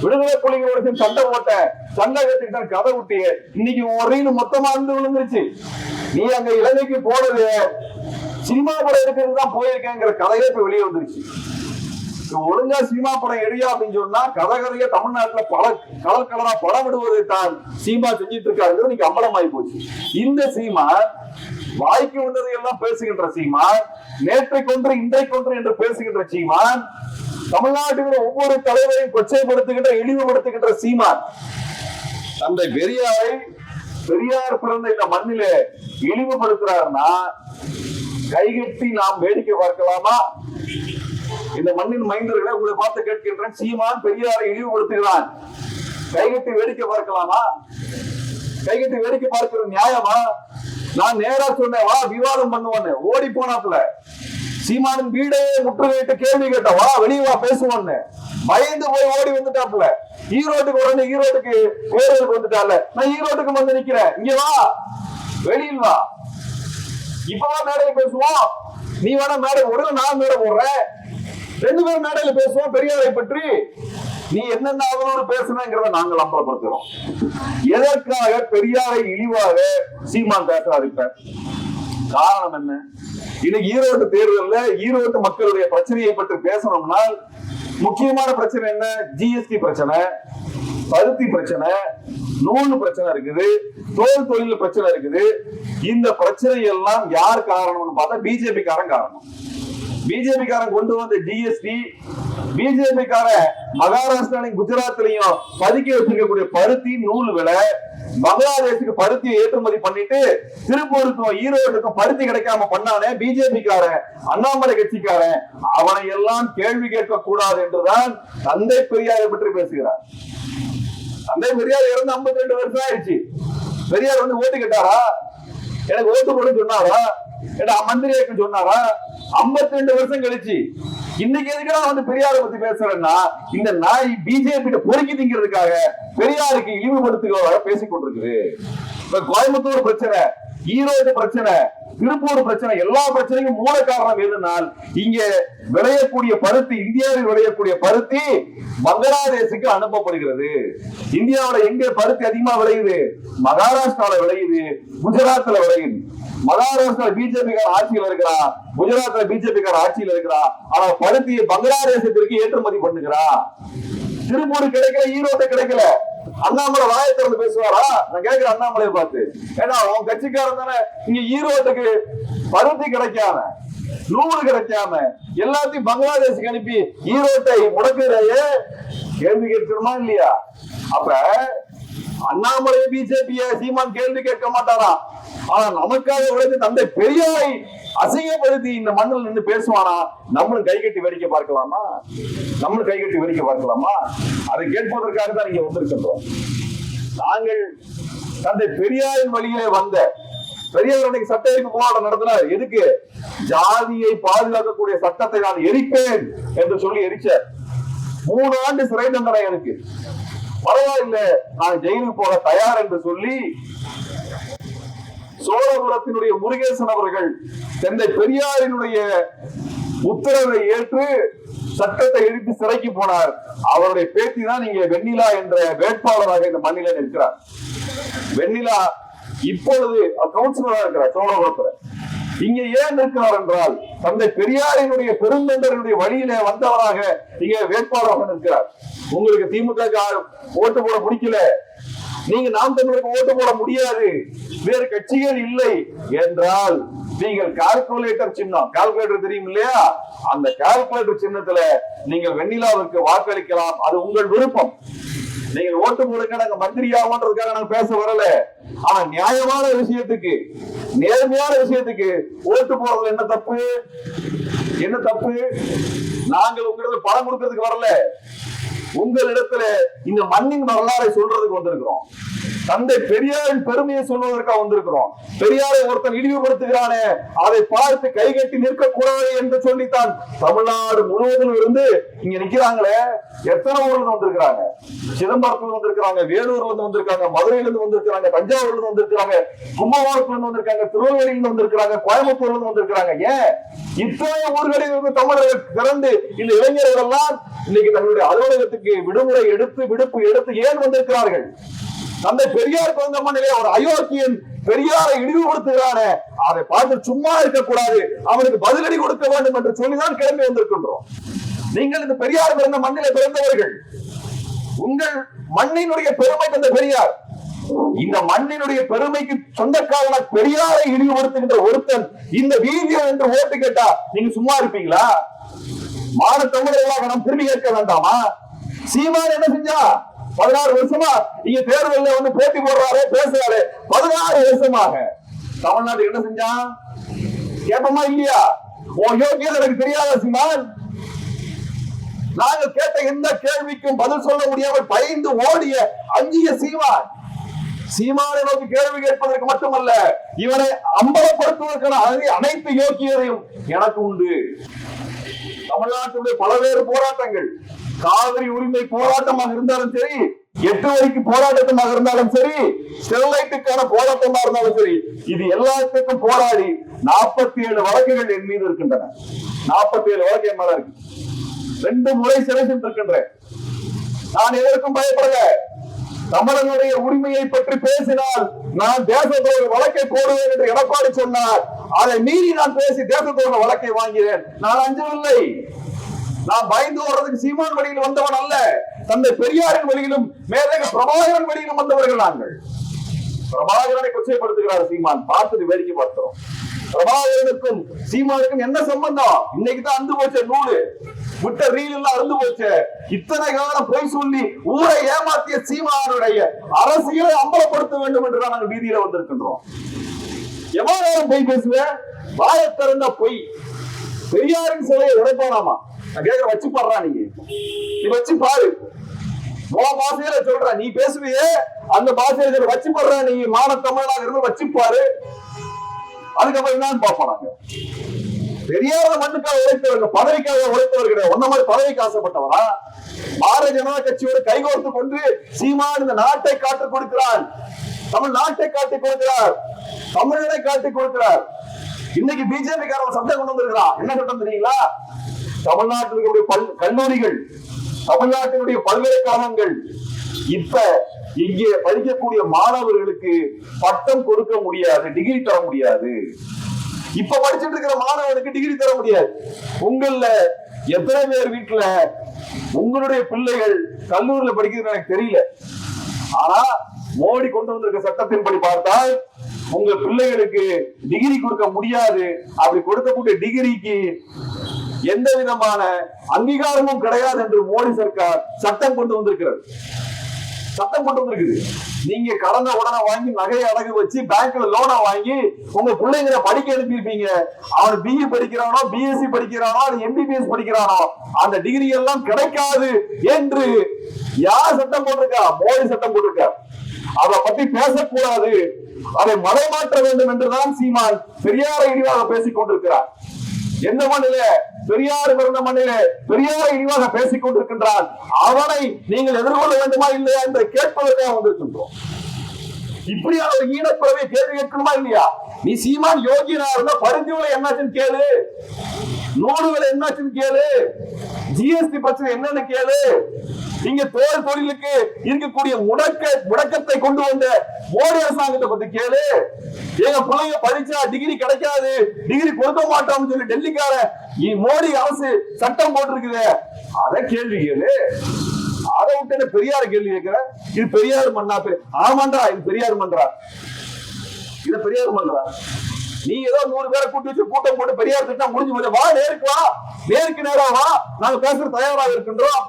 விடுதலை புலிகளோட சண்டை போட்ட, சண்டை கட்டிட்டு கதை விட்டிய, இன்னைக்கு ஒரே மொத்தமா இருந்து விழுந்துருச்சு. நீ அங்க இலங்கைக்கு போனது சினிமா படம் எடுக்கிறது தான் போயிருக்கேங்கிற கதையே இப்ப வெளியே வந்துருச்சு. ஒழுங்கா சினிமா படம் எடுயா அப்படின்னு சொன்னா கதைய தமிழ்நாட்டுல பல கலர் கலரா படம் விடுவதை தான் சீமா செஞ்சிட்டு இருக்காரு. இன்னைக்கு அம்பலமாயி போச்சு. இந்த சீமா வாய்க்கு வந்ததை எல்லாம் பேசுகின்ற சீமான், நேற்றை கொன்று இன்றை கொன்று என்று பேசுகின்ற சீமான், தமிழ்நாட்டில் ஒவ்வொரு தலைவரையும் கொச்சைப்படுத்துகின்ற இழிவுபடுத்துகின்ற சீமான், தந்தை பெரியாரை, பெரியார் பிறந்த இந்த மண்ணிலே இழிவுபடுத்துறாருன்னா கைகட்டி நாம் வேடிக்கை பார்க்கலாமா? இந்த மண்ணின் மைந்தர்களை உங்களை பார்த்து கேட்கின்றேன், சீமான் பெரியாரை இழிவுபடுத்துகிறான், கைகட்டி வேடிக்கை பார்க்கலாமா? கைகட்டி வேடிக்கை பார்க்கிற நியாயமா? நான் நேரா சொன்னேன், வா விவாதம் பண்ணுவான்னு, ஓடி போனாப்புல. சீமானின் வீடே முற்றுகையிட்டு கேள்வி கேட்டவா, வெளியே வா பேசுவான்னு பயந்து போய் ஓடி வந்துட்டாப்புல. ஈரோட்டுக்கு உடனே ஈரோட்டுக்கு தேர்தலுக்கு வந்துட்டால, நான் ஈரோட்டுக்கு வந்து நிக்கிறேன், இங்க வா, வெளியில் வா, இப்பதான் மேடையை பேசுவோம், நீ வேணா மேடை போடுற, நான் மேடை போடுறேன், ரெண்டு பேரும் மேடையில பேசுவோம் பெரியாரை பற்றி. நீ என்னென்ன அவரோடு பேசுனங்கிறத நாங்கள் அம்பலப்படுத்துறோம். எதற்காக பெரியாரை இழிவாக சீமான் பேசுறாரு? காரணம் என்ன? இன்னைக்கு ஈரோட்டு தேர்தல்ல ஈரோட்டு மக்களுடைய பிரச்சனையை பற்றி பேசணும்னா முக்கியமான பிரச்சனை என்ன? ஜிஎஸ்டி பிரச்சனை, பருத்தி பிரச்சனை, நூல் பிரச்சனை இருக்குது, தோல் தொழில் பிரச்சனை இருக்குது. இந்த பிரச்சனை எல்லாம் யார் காரணம்னு பார்த்தா பிஜேபி காரன் காரணம். பிஜேபி காரன் கொண்டு வந்த ஜிஎஸ்டி, பிஜேபி கார மகாராஷ்டிராலையும் குஜராத்லயும் பதுக்கி வச்சிருக்கக்கூடிய பருத்தி நூல் விலை, பங்களாதேஷுக்கு பருத்தியை ஏற்றுமதி பண்ணிட்டு திருப்பூருக்கும் ஈரோட்டுக்கும் பருத்தி கிடைக்காம பண்ணானே பிஜேபி காரன், அண்ணாமலை கட்சிக்காரன், அவனை எல்லாம் கேள்வி கேட்க கூடாது என்றுதான் தந்தை பெரியாரை பற்றி பேசுகிறார். தந்தை பெரியார் இறந்து 52 வருஷம் ஆயிடுச்சு. பெரியார் வந்து ஓட்டு கேட்டாரா? எனக்கு ஓட்டு போட சொன்னாரா? மந்திரியாக்கு சொன்னாரா? 52 வருஷம் கழிச்சு இன்னைக்கு எதுக்கெல்லாம் வந்து பெரியாரை பத்தி பேசுறேன்னா, இந்த நாய் பிஜேபி பொறுக்கி திங்கிறதுக்காக பெரியாருக்கு இழிவுபடுத்துகிறவராக பேசிக் கொண்டிருக்குது. இப்ப கோயம்புத்தூர் பிரச்சனை, ஈரோடு பிரச்சனை, திருப்பூர் பிரச்சனை, எல்லா பிரச்சனைக்கும் மூல காரணம் எதுனால் இங்க விளையக்கூடிய பருத்தி, இந்தியாவில் விளையக்கூடிய பருத்தி பங்களாதேஷுக்கு அனுப்பப்படுகிறது. இந்தியாவில எங்க பருத்தி அதிகமா விளையுது? மகாராஷ்டிரால விளையுது, குஜராத்ல விளையுது. மகாராஷ்டிரா பிஜேபி ஆட்சியில் இருக்கிறா, குஜராத்ல பிஜேபி ஆட்சியில் இருக்கிறா, ஆனா பருத்தியை பங்களாதேசத்திற்கு ஏற்றுமதி பண்ணுகிறா. திருப்பூர் கிடைக்கல, ஈரோடு கிடைக்கல. அண்ணாமலை வாயை திறந்து பேசுவாரா? நான் கேட்கிறேன் அண்ணாமலையை பார்த்து, ஏன்னா உன் கட்சிக்காரன் தானே இங்க ஈரோட்டுக்கு பருத்தி கிடைக்காம, நூறு கிடைக்காம எல்லாத்தையும் பங்களாதேஷுக்கு அனுப்பி ஈரோட்டை முடக்குறையே கேள்வி கேட்கணுமா இல்லையா? அப்ப அண்ணாமலை பிஜேபிய சீமான் கேள்வி கேட்க மாட்டாரா? ஆனா நமக்காக உழைத்து தந்தை பெரியாரை அசிங்கப்படுத்தி இந்த மண்ணில் நின்று பேசுவானா? நம்மளும் கைகட்டி வேடிக்கை பார்க்கலாமா? நம்மளும் கைகட்டி வேடிக்கை பார்க்கலாமா? அதை கேட்பதற்காக தான் நீங்க வந்திருக்கின்றோம். நாங்கள் தந்தை பெரியாரின் வழியிலே வந்த பெரியார் அன்னைக்கு சட்ட எரிப்பு போராட்டம் நடத்தினார். எதுக்கு? ஜாதியை பாதுகாக்கக்கூடிய சட்டத்தை நான் எரிப்பேன் என்று சொல்லி எரிச்சார். 3 ஆண்டு சிறை தண்டனை எனக்கு, பரவாயில்ல நான் ஜெயிலுக்கு போக தயார் என்று சொல்லி சோழபுரத்தினுடைய முருகேசன் அவர்கள் தந்தை பெரியாரினுடைய உத்தரவை ஏற்று சட்டத்தை எதிர்த்து சிறைக்கு போனார். அவருடைய பேத்தி தான் இங்க வெண்ணிலா என்ற வேட்பாளராக இந்த மண்ணில இருக்கிறார். வெண்ணிலா இப்பொழுது கவுன்சிலராக இருக்கிறார் சோழபுரத்துல. இங்க ஏன் இருக்கிறார் என்றால் தந்தை பெரியாரினுடைய பெருந்தொண்டர்களுடைய வழியில வந்தவராக இங்க வேட்பாளராக இருக்கிறார். உங்களுக்கு திமுக ஓட்டு போட பிடிக்கல, நீங்க நாம் தமிழருக்கு ஓட்டு போட முடியாது, வேறு கட்சிகள் இல்லை என்றால் நீங்கள் கால்குலேட்டர் சின்னம், கால்குலேட்டர் தெரியும் இல்லையா, அந்த கால்குலேட்டர் சின்னத்துல நீங்கள் வெண்ணிலாவிற்கு வாக்களிக்கலாம். அது உங்கள் விருப்பம். நீங்கள் ஓட்டு போடுங்க, நாங்க மந்திரி ஆகும்ன்றதுக்காக நாங்க பேச வரல. ஆனா நியாயமான விஷயத்துக்கு, நேர்மையான விஷயத்துக்கு ஓட்டு போடுறது என்ன தப்பு? என்ன தப்பு? நாங்கள் உங்களுக்கு பணம் கொடுக்கறதுக்கு வரல, உங்களிடத்துல இந்த மண்ணின் வரலாறை சொல்றதுக்கு வந்திருக்கிறோம். தந்தை பெரியாரின் பெருமையை சொல்வதற்காக வந்திருக்கிறோம். பெரியாரை ஒருத்தன் இழிவுபடுத்துகிறானே, அதை பார்த்து கைகட்டி நிற்க கூடாது என்று சொல்லித்தான் தமிழ்நாடு முழுவதும் இருந்து இங்க நிக்கிறாங்களே. எத்தனை ஊர்ல இருந்து வந்திருக்கிறாங்க? சிதம்பரத்துல வந்திருக்காங்க, வேலூர்ல இருந்து வந்திருக்காங்க, மதுரையில இருந்து வந்திருக்காங்க, தஞ்சாவூர்ல இருந்து வந்திருக்காங்க, கும்பகோணத்துல இருந்து வந்திருக்காங்க, திருநெல்வேலியில இருந்து வந்திருக்காங்க, கோயம்புத்தூர்ல இருந்து வந்திருக்காங்க. ஏன் இத்தனை ஊர்களில் இருந்து தமிழர்கள் திறந்து இந்த இளைஞர்கள் எல்லாம் இன்னைக்கு தங்களுடைய அலுவலகத்துக்கு விடுமுறை எடுத்து விடுப்பு எடுத்து ஏன் வந்திருக்கிறார்கள்? தந்தை பெரியார் பிறந்த மண்ணிலே ஒரு அயோக்கியன் பெரியாரை இழிவுபடுத்துகிறானே, அதை பார்த்து சும்மா இருக்கக்கூடாது, அவனுக்கு பதிலடி கொடுக்க வேண்டும் என்று சொல்லிதான் கிளம்பி வந்திருக்கின்றோம். நீங்கள் இந்த பெரியார் பிறந்த மண்ணிலே பிறந்தவர்கள், உங்கள் மண்ணினுடைய பெருமை தந்த பெரியார். இந்த மண்ணினுடைய பெருமைக்கு சொந்தக்காரன பெரியாரை இழிவுபடுத்துகின்ற ஒருத்தன் இந்த வீதியில் என்று ஓட்டு கேட்டா நீங்க சும்மா இருப்பீங்களா? மான தமிழர்களாக நாம் திரும்பி கேட்க வேண்டாமா? சீமான் என்ன செஞ்சா? 16 வருஷமா இங்க தேர்தலில் வந்து போட்டி போடுறாரு, பேசுறாரு. 16 வருஷமாக தமிழ்நாடு என்ன செஞ்சான் கேட்போமா இல்லையா? உன் யோகியது எனக்கு தெரியாத சீமான். நாங்கள் கேட்ட எந்த கேள்விக்கும் பதில் சொல்ல முடியாமல் பயந்து ஓடிய அஞ்சிய சீமான். சீமானை நோக்கி கேள்வி கேட்பதற்கு மட்டுமல்ல, இவனை அம்பலப்படுத்துவதற்கான அனைத்து யோக்கியதையும் எனக்கு உண்டு. தமிழ்நாட்டுடைய பல்வேறு போராட்டங்கள், காவிரி உரிமை போராட்டமாக இருந்தாலும் சரி, 8 வரைக்கு போராட்டமாக இருந்தாலும் சரி, ஸ்டெர்லைட்டுக்கான போராட்டமாக இருந்தாலும் சரி, இது எல்லாத்துக்கும் போராடி 47 வழக்குகள் என் மீது இருக்கின்றன. 47 வழக்கு என் மேல இருக்கு. 2 முறை சிறை சென்றிருக்கின்றேன். நான் எதற்கும் பயப்படல. தமிழனுடைய உரிமையை பற்றி பேசினால் நான் தேசத்தோடு வழக்கை போடுவேன் என்று எடப்பாடி சொன்னார். அதை மீறி நான் பேசி தேசத்தோடு வழக்கை வாங்கினேன். நான் அஞ்சவில்லை. நான் பயந்து ஓடுறதுக்கு சீமான் வழியில் வந்தவன் அல்ல. தந்தை பெரியாரின் வழியிலும் மேதகு பிரபாகரன் வழியிலும் வந்தவர்கள் நாங்கள். பிரபாகரனை கொச்சைப்படுத்துகிறார் சீமான், பார்த்துட்டு வேடிக்கை பார்க்கிறோம். பிரபாகரனுக்கும் சீமானுக்கும் என்ன சம்பந்தம்? இன்னைக்குதான் அந்து போச்ச நூலு, விட்ட ரீல் எல்லாம் அருந்து போச்சு. இத்தனை காலம் பொய் சொல்லி ஊரை ஏமாத்திய சீமானுடைய அரசியலை அம்பலப்படுத்த வேண்டும் என்று நாங்கள் வீதியில வந்திருக்கின்றோம். எவ்வளவு நேரம் பொய் பேசுவேன்? வாயை திறந்த பொய். பெரியாரின் சிலையை உடைப்பானாமா? நான் கேட்க வச்சு பாடுறா, நீ வச்சு பாரு. பாஷையில சொல்ற, நீ பேசுவியே அந்த பாஷையில வச்சு பாடுற. நீ மான தமிழனாக இருந்து வச்சு பாரு. அதுக்கப்புறம் என்னன்னு பார்ப்போம். நாங்க பெரியார மண்ணுக்காக உழைத்தவர்கள், பதவிக்காக உழைத்தவர்கள். ஒன்ன மாதிரி பதவிக்கு ஆசைப்பட்டவரா? பாரதிய ஜனதா கட்சியோடு கைகோர்த்து கொண்டு சீமான் இந்த நாட்டை காட்டிக் கொடுக்கிறார். தமிழ்நாட்டை காட்டிக் கொடுக்கிறார், தமிழனை காட்டிக் கொடுக்கிறார். இன்னைக்கு பிஜேபி காரன் சட்டம் கொண்டு வந்திருக்கிறான். என்ன சட்டம் தெரியுங்களா? தமிழ்நாட்டினுடைய கல்லூரிகள், தமிழ்நாட்டினுடைய பல்கலைக்கழகங்கள் இப்ப இங்கே படிக்கக்கூடிய மாணவர்களுக்கு பட்டம் கொடுக்க முடியாது, டிகிரி தர முடியாது. இப்ப படிச்சுட்டு இருக்கிற மாணவனுக்கு டிகிரி தர முடியாது. உங்கள எத்தனை பேர் வீட்டுல உங்களுடைய பிள்ளைகள் கல்லூரியில படிக்கிறது எனக்கு தெரியல. ஆனா மோடி கொண்டு வந்திருக்க சட்டத்தின்படி பார்த்தால் உங்க பிள்ளைகளுக்கு டிகிரி கொடுக்க முடியாது. அப்படி கொடுக்கக்கூடிய டிகிரிக்கு எந்த விதமான அங்கீகாரமும் கிடையாது என்று மோடி சர்க்கார் சட்டம் கொண்டு வந்திருக்கிறது. சட்டம் கொண்டு வந்திருக்குது. நீங்க கடந்த உடனே வாங்கி நகையை அடகு வச்சு பேங்க்ல லோனை வாங்கி உங்க பிள்ளைங்களை படிக்க அனுப்பியிருப்பீங்க. அவன் பிஇ படிக்கிறானோ, பிஎஸ்சி படிக்கிறானோ, எம்பிபிஎஸ் படிக்கிறானோ, அந்த டிகிரி எல்லாம் கிடைக்காது என்று யார் சட்டம் போட்டிருக்கா? மோடி சட்டம் போட்டிருக்கா. அதை பத்தி பேசக்கூடாது, அதை மறைமாற்ற வேண்டும் என்றுதான் சீமான் பெரியாரை இழிவாக பேசிக் கொண்டிருக்கிறார். எந்த மண்ணில? பெரியார் பிறந்த மண்ணிலே பெரியாரை இழிவாக பேசிக் கொண்டிருக்கின்றான். அவனை நீங்கள் எதிர்கொள்ள வேண்டுமா இல்லையா என்று கேட்பதற்காக வந்திருக்கின்றோம். இப்படியான ஒரு ஈனப்பிறவை கேள்வி கேட்கணுமா இல்லையா? நீ சீமான் யோகியனா இருந்தா பரிந்துரை என்னாச்சுன்னு கேளு, நூடுகளை என்னாச்சுன்னு கேளு, ஜிஎஸ்டி பிரச்சனை என்னன்னு கேளு. இங்க தொழிலுக்கு இருக்கக்கூடிய முடக்கத்தை கொண்டு வந்த மோடி அரசாங்கத்தை பத்தி கேளு. எங்க பிள்ளைங்க படிச்சா டிகிரி கிடைக்காது, டிகிரி கொடுக்க மாட்டோம்னு சொல்லி டெல்லிக்கார மோடி அரசு சட்டம் போட்டிருக்குது, அத கேள்வி கேளு. அதை விட்டு பெரியார் கேள்வி கேட்கிற. இது பெரியார் மண்ணா? ஆமாண்டா, இது பெரியார் மன்றா, இது பெரியார் மன்றா. நீ ஏதோ 100 பேரை கூட்டி வச்சு கூட்டம் போட்டு பெரியார் திட்டம் முடிஞ்சு போது, வா நேருக்கு, வா நேருக்கு நேரா வா, நாங்க பேசுற தயாராக இருக்கின்றோம்.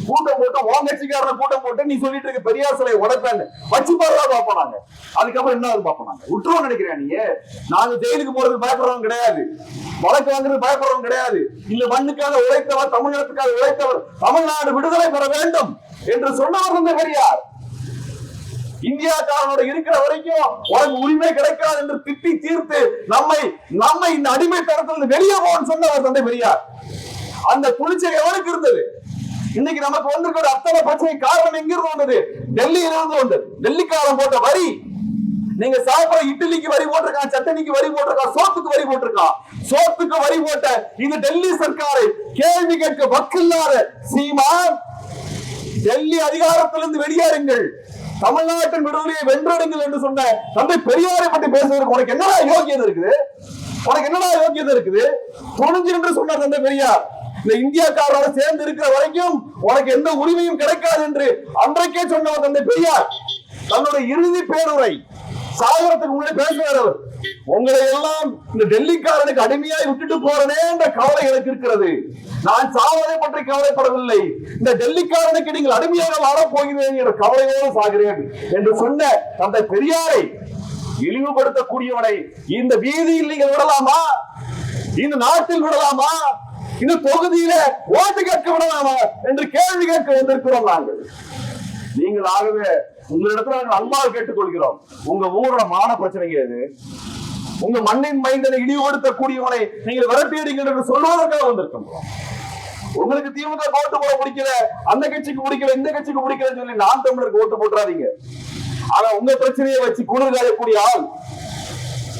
கூட்டம் போட்டு உன் கட்சிக்காரன கூட்டம் போட்டு நீ சொல்லிட்டு இருக்க பெரியார் சிலையை உடைப்பேன்னு வச்சு பாருடா பாப்போம் நாங்க. அதுக்கப்புறம் என்ன பார்ப்போம் நாங்க. விட்டுருவோம் நினைக்கிறேன் நீ? நாங்க ஜெயிலுக்கு போறது பயப்படுறவங்க கிடையாது, வழக்கு வாங்குறது பயப்படுறவங்க கிடையாது. இந்த மண்ணுக்காக உழைத்தவர், தமிழகத்துக்காக உழைத்தவர், தமிழ்நாடு விடுதலை பெற வேண்டும் என்று சொன்னவர் இந்த பெரியார். இந்தியாக்காரனோட இருக்கிற வரைக்கும் உனக்கு உரிமை கிடைக்காது என்று திட்டி தீர்த்து நம்மை இந்த அடிமைத்தனத்திலிருந்து வெளியே போன்னு சொன்னவர் தந்தை பெரியார். அந்த துணிச்சல் எவனுக்கு இருந்தது? இன்னைக்கு நமக்கு வந்திருக்கிற அத்தனை பிரச்சனை காரணம் எங்கிருந்து வந்தது? டெல்லியில இருந்து வந்தது. டெல்லிக்காரன் போட்ட வரி. நீங்க சாப்பிட இட்லிக்கு வரி போட்டிருக்கான், சட்டனிக்கு வரி போட்டிருக்கான், சோத்துக்கு வரி போட்டிருக்கான். சோத்துக்கு வரி போட்ட இந்த டெல்லி சர்க்காரை கேள்வி கேட்க வக்கில்லாத சீமான், டெல்லி அதிகாரத்திலிருந்து வெளியேறுங்கள், தமிழ்நாட்டின் விடுதலையை வென்றெடுங்கள் என்று சொன்ன தந்தை பெரியாரை பற்றி பேசுவதற்கு உனக்கு என்னடா யோகியதை இருக்குது? உனக்கு என்னடா யோகியதை இருக்குது? துணிஞ்சு என்று சொன்னார் தந்தை பெரியார். இந்த இந்தியாக்காரோட சேர்ந்து இருக்கிற வரைக்கும் உனக்கு எந்த உரிமையும் கிடைக்காது என்று அன்றைக்கே சொன்னவர் தந்தை பெரியார். தன்னுடைய இறுதி பேருரை சாகரத்துக்கு முன்னாடி பேசுகிறார் அவர். உங்களை எல்லாம் இந்த டெல்லிக்காரனுக்கு அடிமையாய் விட்டுட்டு போறனே என்ற கவலை எனக்கு இருக்கிறது. நான் சாவதை பற்றி கவலைப்படவில்லை, இந்த டெல்லிக்காரனுக்கு நீங்கள் அடிமையாக வாழப்போகிறேன் என்ற கவலையோடு சாகிறேன் என்று சொன்ன தந்தை பெரியாரை இழிவுபடுத்தக்கூடியவனை இந்த வீதியில் நீங்கள் விடலாமா? இந்த நாட்டில் விடலாமா? இந்த தொகுதியில ஓட்டு கேட்க விடலாமா என்று கேள்வி கேட்க வந்திருக்கிறோம் நாங்கள். நீங்கள் ஆகவே உங்களிடத்துல நாங்கள் அன்பால் கேட்டுக்கொள்கிறோம். உங்க ஊரோட மான பிரச்சனைங்க இது. உங்க மண்ணின் மைந்தனை இழிவுபடுத்தக்கூடியவனை நீங்கள் விரட்டியடிங்கள் என்று சொல்வதற்காக வந்திருக்கின்றோம். உங்களுக்கு திமுக ஓட்டு போட பிடிக்கல, அந்த கட்சிக்கு பிடிக்கல, இந்த கட்சிக்கு பிடிக்கலன்னு சொல்லி நாம் தமிழருக்கு ஓட்டு போட்டுறாதீங்க. ஆனா உங்க பிரச்சனையை வச்சு குளிர் காயக்கூடிய ஆள்,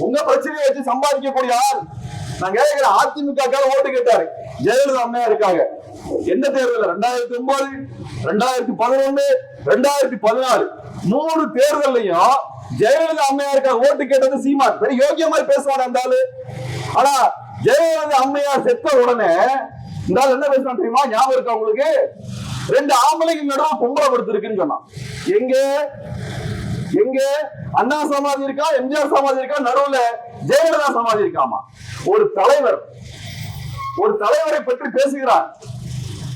உங்க பிரச்சனையை வச்சு சம்பாதிக்கக்கூடிய ஆள். நான் கேட்கிறேன், அதிமுக ஓட்டு கேட்டாரு, ஜெயலலிதா அம்மையா இருக்காங்க. எந்த தேர்தல்? 2009, 2011, 2014 3 தேர்தலையும் ஜெயலலிதா அம்மையாருக்காக ஓட்டு கேட்டது சீமான். பெரிய யோகிய மாதிரி பேசுவான் அந்த ஆளு. ஆனா ஜெயலலிதா அம்மையார் செத்த உடனே இந்த ஆள் என்ன பேசுவான் தெரியுமா? ஞாபகம் இருக்கா உங்களுக்கு? 2 ஆம்பளைக்கு நடுவு பொம்பளை படுத்திருக்குன்னு சொன்னான். எங்க எங்க அண்ணா சமாதி இருக்கா, எம்ஜிஆர் சமாதி இருக்கா, நடுவுல ஜெயலலிதா சமாதி இருக்காமா? ஒரு தலைவரை பற்றி பேசுகிறார்.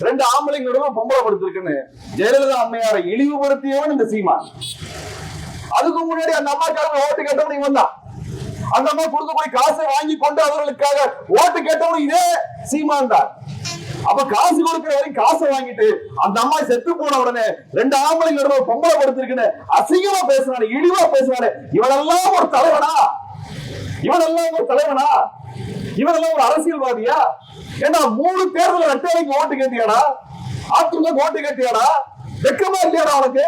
2 ஆம்பளைங்க நடுவுல பொம்பளை படுத்திருக்குன்னு ஜெயலலிதா அம்மையாரை இழிவுபடுத்தியவன் இந்த சீமான். அதுக்கு முன்னாடி அந்த அம்மாக்காரங்க ஓட்டு கேட்டவன் இவன் தான். அந்த அம்மா கொடுக்க போய் காசை வாங்கி கொண்டு அவர்களுக்காக ஓட்டு கேட்டவன் இதே சீமான் தான். அப்ப காசு கொடுக்கிற வரைக்கும் காசை வாங்கிட்டு அந்த அம்மா செத்து போன உடனே 2 ஆம்பளைங்க நடுவுல பொம்பளை படுத்திருக்குன்னு அசிங்கமா பேசுறானே, இழிவா பேசுறானே. இவனெல்லாம் ஒரு தலைவனா? இவனெல்லாம் ஒரு தலைவனா? இவனெல்லாம் ஒரு அரசியல்வாதியா? ஏன்னா 3 தேர்தல் ரெட்டைக்கு ஓட்டு கேட்டியாடா? அதிமுக ஓட்டு கேட்டியாடா? வெக்கமா இல்லையாடா உனக்கு?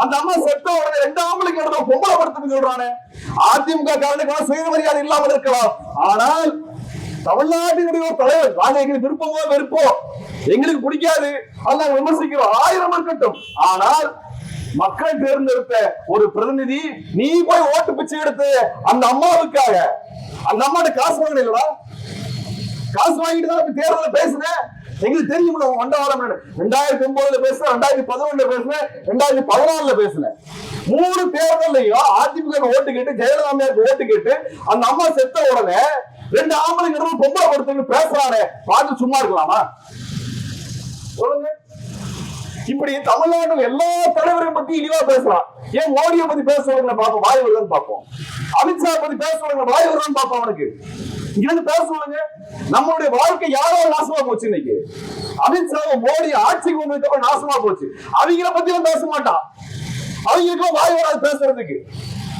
அந்த அம்மா செத்த உடனே 2 ஆம்பளைக்கு நடுவுல பொம்பளை படுத்துன்னு சொல்றானே. அதிமுக காரனுக்கு சுயமரியாதை இல்லாமல் இருக்கலாம், ஆனால் தமிழ்நாட்டினுடைய ஒரு தலைவர், நாங்க எங்களுக்கு விருப்பமோ வெறுப்போ எங்களுக்கு பிடிக்காது, அதெல்லாம் விமர்சிக்கிறோம், 1000 இருக்கட்டும். ஆனால் மக்கள் தேர்ந்தெடுத்த ஒரு பிரதிநிதி நீ போய் ஓட்டு பிச்சை எடுத்து அந்த அம்மாவுக்காக, அந்த அம்மாட்ட காசு வாங்கினா, காசு வாங்கிட்டு தான் தேர்தல பேசுனேன். எங்களுக்கு தெரியும் வண்டவாளம் 2009 பேசுனேன், 2011 பேசுனேன், 2014 பேசுனேன். 3 தேர்தலையும் அதிமுக ஓட்டு கேட்டு ஜெயலலிதா அம்மையாருக்கு ஓட்டு கேட்டு அந்த அம்மா செத்த உடனே 2 ஆம்பளைங்க பொம்பளை படுத்து பேசுறானே, பார்த்து சும்மா இருக்கலாமா? சொல்லுங்க. இப்படி தமிழ்நாட்டில் எல்லா தலைவரையும் பத்தி இழிவா பேசலாம். ஏன் மோடியை பத்தி பேச சொல்லுங்க பார்ப்போம், வாய் வருதான்னு பார்ப்போம். அமித்ஷா பத்தி பேச சொல்லுங்க, வாய் வருதான்னு பார்ப்போம். அவனுக்கு இங்கிருந்து பேச சொல்லுங்க. நம்மளுடைய வாழ்க்கை யாரோ நாசமா போச்சு. இன்னைக்கு அமித்ஷா மோடி ஆட்சிக்கு வந்ததுக்கு நாசமா போச்சு. அவங்கள பத்தியும் பேச மாட்டான், அவங்களுக்கும் வாய் வராது பேசுறதுக்கு.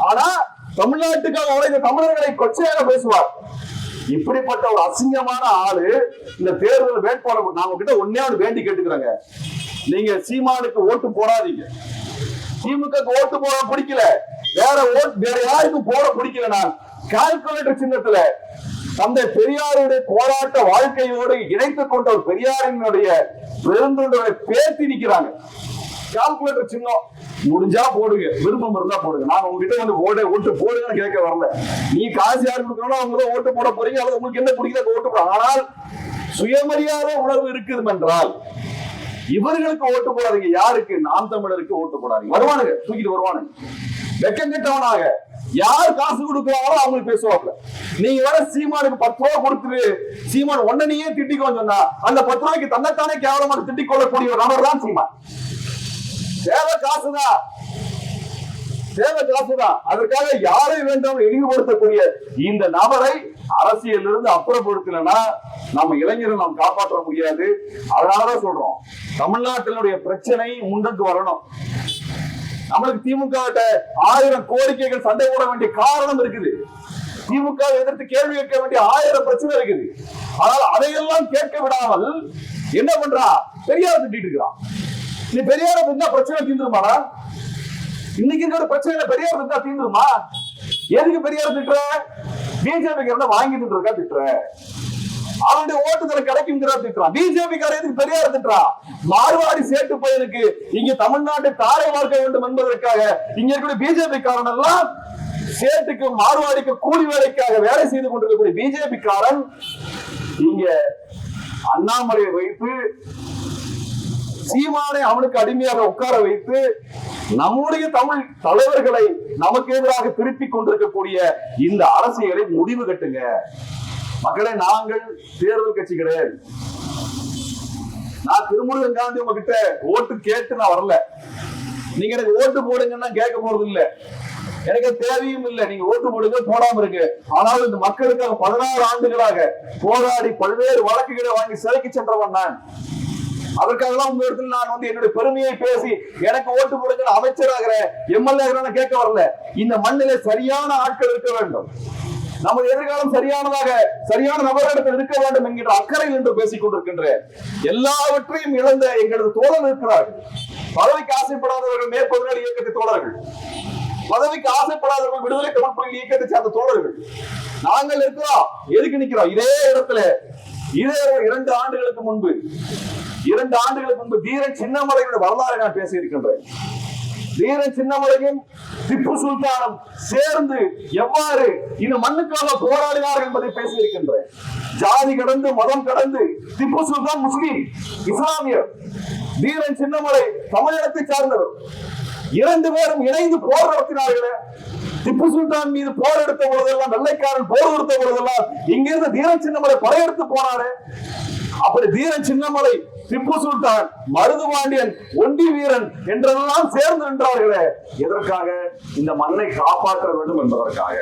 ஆனா தமிழ்நாட்டுக்காக உழைத்த தமிழர்களை கொச்சையாக பேசுவார். இப்படிப்பட்ட ஒரு அசிங்கமான ஆளு இந்த தேர்தல் வேட்பாளர். நான் உங்ககிட்ட ஒன்னே வேண்டி கேட்டுக்கிறேங்க, நீங்க சீமானுக்கு ஓட்டு போடாதீங்க. திமுக ஓட்டு போட பிடிக்கல, வேற யாருக்கும் போட பிடிக்கல. நான் கால்குலேட்டர் சின்னத்துல தந்தை பெரியாருடைய போராட்ட வாழ்க்கையோடு இணைத்துக் கொண்ட ஒரு பெரியாரினுடைய பெருந்தொண்டரை பேசி நிக்கிறாங்க. கால்குலேட்டர் சின்னம் முடிஞ்சா போடுங்க, விருப்பம் இருந்தா போடுங்க. நான் உங்ககிட்ட வந்து ஓட்டு போடுங்கன்னு கேட்க வரல. நீ காசு யாரு கொடுக்கணும் அவங்க ஓட்டு போட போறீங்க, அல்லது உங்களுக்கு என்ன பிடிக்குது ஓட்டு போடுறாங்க. ஆனால் சுயமரியாதை உணர்வு இருக்குது என்றால் இவர்களுக்கு ஓட்டு போடாதீங்க. யாருக்கு? நாம் தமிழருக்கு ஓட்டு போடாதீங்க. வருவானுங்க, தூக்கிட்டு வருவானுங்க. வெக்கம் கெட்டவனாக யார் காசு கொடுக்கிறாங்களோ அவங்களுக்கு பேசுவாங்க. நீங்க வேற சீமானுக்கு 10 ரூபாய் கொடுத்துட்டு சீமான் ஒன்னனையே திட்டிக்கோன்னு சொன்னா அந்த 10 ரூபாய்க்கு தன்னைத்தானே கேவலமாக திட்டிக் கொள்ளக்கூடிய ஒரு நபர் தான் சீமான். தேவை காசுதான், தேவை காசுதான். அதற்காக யாரை வேண்டும் இழிவுபடுத்தக்கூடிய இந்த நபரை அரசியலிருந்து அப்புறப்படுத்தலன்னா நம்ம இளைஞரை நாம் காப்பாற்ற முடியாது. அதனாலதான் சொல்றோம், தமிழ்நாட்டினுடைய பிரச்சனை முன்னுக்கு வரணும். நம்மளுக்கு திமுக 1000 கோரிக்கைகள் சண்டை போட வேண்டிய காரணம் இருக்குது. திமுக எதிர்த்து கேள்வி கேட்க வேண்டிய 1000 பிரச்சனை இருக்குது. ஆனால் அதையெல்லாம் கேட்க விடாமல் என்ன பண்றா? பெரியார திட்டிட்டு இருக்கிறான். நீ பெரியார திட்டா பிரச்சனை தீர்ந்துருமாடா? இன்னைக்கு இருக்கிற பிரச்சனை பெரியார திட்டா தீர்ந்துருமா? எதுக்கு பெரியார திட்டுற? பிஜேபி வாங்கிட்டு இருக்கா திட்டுற? அவனுடைய ஓட்டுதலை கிடைக்கும் திட்டுறான். பிஜேபி காரருக்கு பெரியார திட்டுறான். மார்வாடி சேட்டு பையனுக்கு இங்க தமிழ்நாட்டை தாரை பார்க்க வேண்டும் என்பதற்காக இங்க இருக்கிற பிஜேபி காரன் எல்லாம் சேட்டுக்கு மார்வாடிக்கு கூலி வேலைக்காக வேலை செய்து கொண்டிருக்கக்கூடிய பிஜேபி காரன் இங்க அண்ணாமலையை வைத்து சீமானை அவனுக்கு அடிமையாக உட்கார வைத்து நம்முடைய தமிழ் தலைவர்களை நமக்கு எதிராக திருப்பிக் கொண்டிருக்கக்கூடிய இந்த அரசியலை முடிவு கட்டுங்க மக்களே. நாங்கள் தேர்தல் கட்சி கிடையாது. நான் திருமுருகன் காந்தி உங்ககிட்ட ஓட்டு கேட்டு நான் வரல. நீங்க எனக்கு ஓட்டு போடுங்கன்னா கேட்க போறது இல்ல, எனக்கு தேவையும் இல்லை. நீங்க ஓட்டு போடுங்க, போடாம இருக்கு. ஆனால் இந்த மக்களுக்காக 16 ஆண்டுகளாக போராடி பல்வேறு வழக்குகளை வாங்கி சிறைக்கு சென்றவன் நான். அதற்காக உங்க இடத்துல நான் என்னுடைய பெருமையை பேசி எனக்கு ஓட்டு போடுங்க அமைச்சராகிற எம்எல்ஏ கேட்க வரல. இந்த மண்ணிலே சரியான ஆட்கள் இருக்க வேண்டும், நமது எதிர்காலம் சரியானதாக சரியான நபரிடத்தில் இருக்க வேண்டும் என்கிற அக்கறையில் என்று பேசிக் கொண்டிருக்கின்ற எல்லாவற்றையும் இழந்த எங்களது தோழர்கள் இருக்கிறார்கள். பதவிக்கு ஆசைப்படாதவர்கள் மேற்பதினாலு இயக்கத்தை தோழர்கள், பதவிக்கு ஆசைப்படாதவர்கள் விடுதலை தமிழ் புலிகள் இயக்கத்தை சார்ந்த தோழர்கள் நாங்கள் இருக்கிறோம். எதுக்கு நிக்கிறோம்? இதே இடத்துல இதே 2 ஆண்டுகளுக்கு முன்பு தீரன் சின்னமலையோட வரலாறு நான் பேசி இருக்கின்றேன். தீரன் சின்னமலையும் திப்பு சுல்தானும் சேர்ந்து எவ்வாறு இந்த மண்ணுக்காக போராடினார்கள் என்பதை பேசி இருக்கின்றேன். ஜாதி கடந்து மதம் கடந்து திப்பு சுல்தான் முஸ்லிம் இஸ்லாமியர், தீரன் சின்னமலை தமிழகத்தை சார்ந்தவர். 2 பேரும் இணைந்து போர் நடத்தினார்களே. திப்பு சுல்தான் மீது போர் எடுத்த பொழுதெல்லாம், வெள்ளைக்காரன் போர் கொடுத்த பொழுதெல்லாம் இங்கிருந்து தீரன் சின்னமலை படையெடுத்து போனாரு. அப்படி தீரன் சின்னமலை, திப்பு சுல்தான், மருதுபாண்டியன், ஒண்டி வீரன் என்றெல்லாம் சேர்ந்து நின்றார்களே. எதற்காக? இந்த மண்ணை காப்பாற்ற வேண்டும் என்பதற்காக,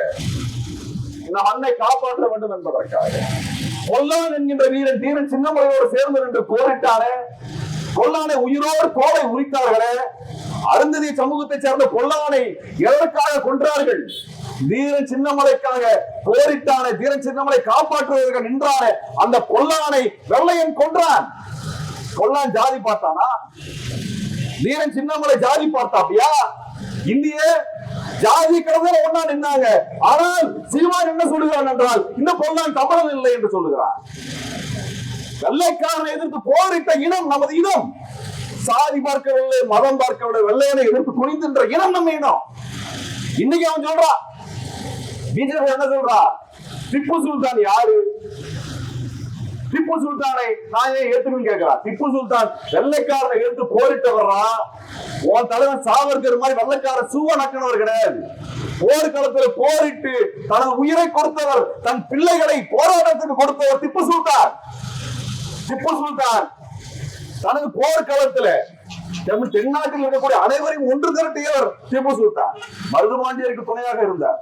இந்த மண்ணை காப்பாற்ற வேண்டும் என்பதற்காக. கொல்லான் என்கின்ற வீரன் தீரன் சின்னமலையோடு சேர்ந்து நின்று போரிட்டாரே. கொல்லானை உயிரோடு தோலை உரித்தார்களே. அருந்ததி சமூகத்தை சேர்ந்த கொல்லானை எதற்காக கொன்றார்கள்? தீரன் சின்னமலைக்காக போரிட்டானே, தீரன் சின்னமலை காப்பாற்றுவதற்கு நின்றானே, அந்த கொல்லானை வெள்ளையன் கொன்றான். கொல்லான் ஜாதி பார்த்தானா? தீரன் சின்னமலை ஜாதி பார்த்தாப்பியா? இந்திய ஜாதி கடந்த ஒன்னா நின்னாங்க. ஆனால் சீமான் என்ன சொல்லுகிறான் என்றால், இந்த கொல்லான் தமிழன் இல்லை என்று சொல்லுகிறான். வெள்ளைக்காரனை எதிர்த்து போரிட்ட இனம் நமது இனம். சாதி பார்க்கவில்லை, மதம் பார்க்கவில்லை, வெள்ளையனை எதிர்த்து துணிந்தின்ற இனம் நம்ம இனம். இன்னைக்கு அவன் சொல்றான், பிஜேபி என்ன சொல்றா? திப்பு சுல்தான் யாரு? திப்பு சுல்தானை நான் ஏன் ஏத்துக்கணும்னு கேட்கிறா. திப்பு சுல்தான் வெள்ளைக்காரனை எடுத்து போரிட்டு வர்றான். உன் தலைவன் சாவர்கர் மாதிரி வெள்ளைக்கார சூவ நக்கினவர் கிடையாது. போர்க்களத்தில் போரிட்டு தனது உயிரை கொடுத்தவர், தன் பிள்ளைகளை போராட்டத்துக்கு கொடுத்தவர் திப்பு சுல்தான். திப்பு சுல்தான் தனது போர்க்களத்துல தென்னாட்டில் இருக்கக்கூடிய அனைவரையும் ஒன்று திரட்டியவர் திப்பு சுல்தான். மருதுபாண்டியருக்கு துணையாக இருந்தார்.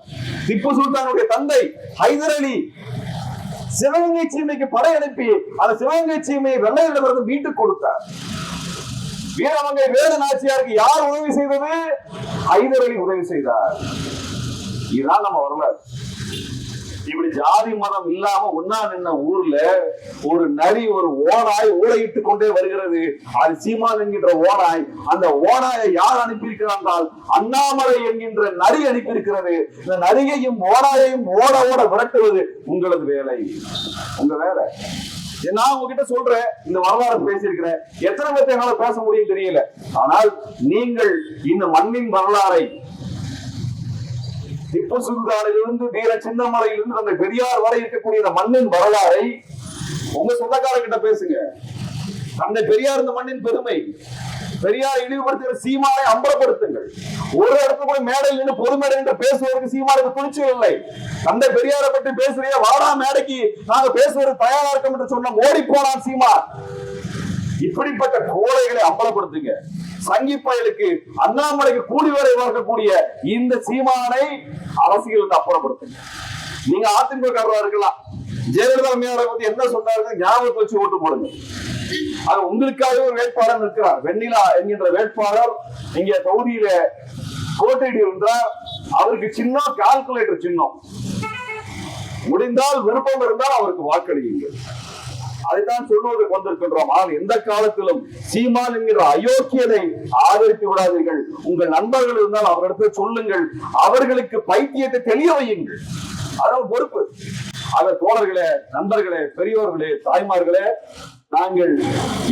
திப்பு சுல்தானுடைய தந்தை ஹைதர் அலி சிவகங்கை சீமைக்கு படை அனுப்பி அந்த சிவகங்கை சீமையை வெள்ளையரிடமிருந்து மீட்டுக் கொடுத்தார். வீரமங்கை வேலு நாச்சியாருக்கு யார் உதவி செய்தது? ஹைதர் அலி உதவி செய்தார். இதுதான் நம்ம வரலாறு. இப்படி ஜாதி மதம் இல்லாம ஒன்னா நின்ன ஊர்ல ஒரு நரி, ஒரு ஓனாய் ஊழையிட்டுக் கொண்டே வருகிறது. அது சீமான் என்கின்ற ஓனாய். அந்த ஓனாயை யார் அனுப்பியிருக்கிறார்? அண்ணாமலை என்கின்ற நரி அனுப்பியிருக்கிறது. இந்த நரியையும் ஓனாயையும் ஓட ஓட விரட்டுவது உங்களது வேலை, உங்க வேலை. நான் உங்ககிட்ட சொல்றேன், இந்த வரலாறு பேசியிருக்கிறேன். எத்தனை பேர்த்த என்னால பேச முடியும் தெரியல. ஆனால் நீங்கள் இந்த மண்ணின் வரலாறை, திப்பு சுல்தானிலிருந்து வீர சின்னமலையிலிருந்து அந்த பெரியார் வரை இருக்கக்கூடிய இந்த மண்ணின் வரலாறை உங்க சொந்தக்காரங்கிட்ட பேசுங்க. அந்த பெரியார் இந்த மண்ணின் பெருமை. பெரியார் இழிவுபடுத்துகிற சீமானை அம்பலப்படுத்துங்கள். ஒரு இடத்துல போய் மேடையில் நின்று பொது மேடை என்று பேசுவதற்கு சீமானுக்கு துணிச்சல் இல்லை. அந்த பெரியாரை பற்றி பேசுறிய, வாடா மேடைக்கு நாங்க பேசுவது தயாரா இருக்கோம் என்று சொன்ன ஓடி போனான் சீமான். இப்படிப்பட்ட கோழைகளை அம்பலப்படுத்துங்க. சங்கி பயலுக்கு அண்ணாமலைக்கு கூலி வேலை பார்க்கக்கூடிய இந்த சீமானை அரசியல் அப்புறப்படுத்துங்க. நீங்க அதிமுக இருக்கலாம், ஜெயலலிதா அம்மையாரை பத்தி என்ன சொன்னாரு ஞாபகத்தை வச்சு ஓட்டு போடுங்க. அது உங்களுக்காகவே ஒரு வேட்பாளர் இருக்கிறார். வெண்ணிலா என்கின்ற வேட்பாளர் இங்க தொகுதியில கோட்டையடி இருந்தார். அவருக்கு சின்னம் கால்குலேட்டர் சின்னம். முடிந்தால் விருப்பம் இருந்தால் அவருக்கு வாக்களியுங்கள். அதைத்தான் சொல்வதற்கு வந்திருக்கின்றோம். ஆனால் எந்த காலத்திலும் சீமான் என்கிற அயோக்கியனை ஆதரித்து விடாதீர்கள். உங்கள் நண்பர்கள் இருந்தால் அவரிடத்தில் சொல்லுங்கள், அவர்களுக்கு பைத்தியத்தை தெளிய வையுங்கள். அதான் பொறுப்பு. ஆக தோழர்களே, நண்பர்களே, பெரியோர்களே, தாய்மார்களே, நாங்கள்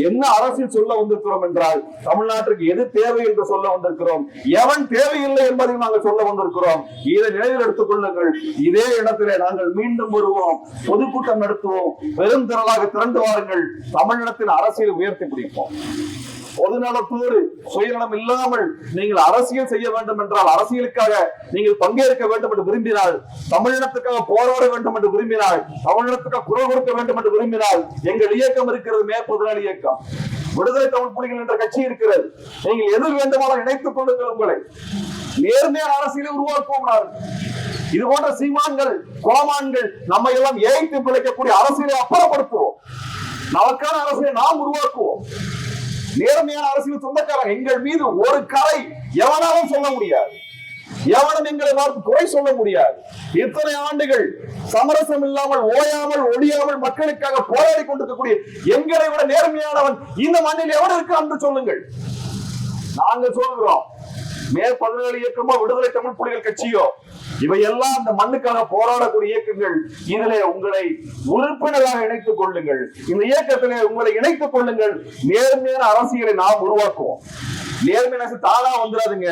என்ன அரசியல் சொல்ல வந்திருக்கிறோம் என்றால், தமிழ்நாட்டிற்கு எது தேவை என்று சொல்ல வந்திருக்கிறோம், எவன் தேவையில்லை என்பதையும் நாங்கள் சொல்ல வந்திருக்கிறோம். இதை நினைவில் எடுத்துக் கொள்ளுங்கள். இதே இடத்திலே நாங்கள் மீண்டும் வருவோம், பொதுக்கூட்டம் நடத்துவோம், பெரும் திரளாக திரண்டு வாருங்கள், தமிழ்நாட்டின் அரசியல் உயர்த்தி பிடிப்போம். பொதுநலத்தோடு சுயநலம் இல்லாமல் நீங்கள் அரசியல் செய்ய வேண்டும் என்றால், அரசியலுக்காக நீங்கள் பங்கேற்க வேண்டும் என்று விரும்பினால், தமிழினத்துக்காக போராட வேண்டும் என்று விரும்பினால், தமிழினத்துக்காக குரல் கொடுக்க வேண்டும் என்று விரும்பினால், எங்கள் இயக்கம் இருக்கிறது, மேற்பொதுநல இயக்கம். விடுதலை தமிழ் புலிகள் என்ற கட்சி இருக்கிறது. நீங்கள் எது வேண்டுமானால் இணைத்துக் கொள்ளுங்கள். உங்களை நேர்மையான அரசியலை உருவாக்குவோம். இது போன்ற சீமான்கள், கோமான்கள் நம்மை எல்லாம் ஏய்த்து பிழைக்கக்கூடிய அரசியலை அப்புறப்படுத்துவோம். நமக்கான அரசியலை நாம் உருவாக்குவோம். நேர்மையான அரசியல் சொந்தக்காரங்க. எங்கள் மீது ஒரு கரை எவனாலும் சொல்ல முடியாது, எவனும் எங்களை பார்த்து குறை சொல்ல முடியாது. இத்தனை ஆண்டுகள் சமரசம் இல்லாமல், ஓயாமல், ஒழியாமல் மக்களுக்காக போராடி கொண்டிருக்கக்கூடிய எங்களை விட நேர்மையானவன் இந்த மண்ணில் எவன் இருக்கான் என்று சொல்லுங்கள். நாங்கள் சொல்கிறோம், மேற்பதினேழு இயக்கமோ விடுதலை தமிழ் புலிகள் கட்சியோ இவையெல்லாம் அந்த மண்ணுக்காக போராடக்கூடிய இயக்கங்கள். இதிலே உங்களை உறுப்பினராக இணைத்துக் கொள்ளுங்கள். இந்த இயக்கத்திலே உங்களை இணைத்துக் கொள்ளுங்கள். நேர்மையான அரசியலை நாம் உருவாக்குவோம். நேர்மையான தானா வந்துடாதுங்க.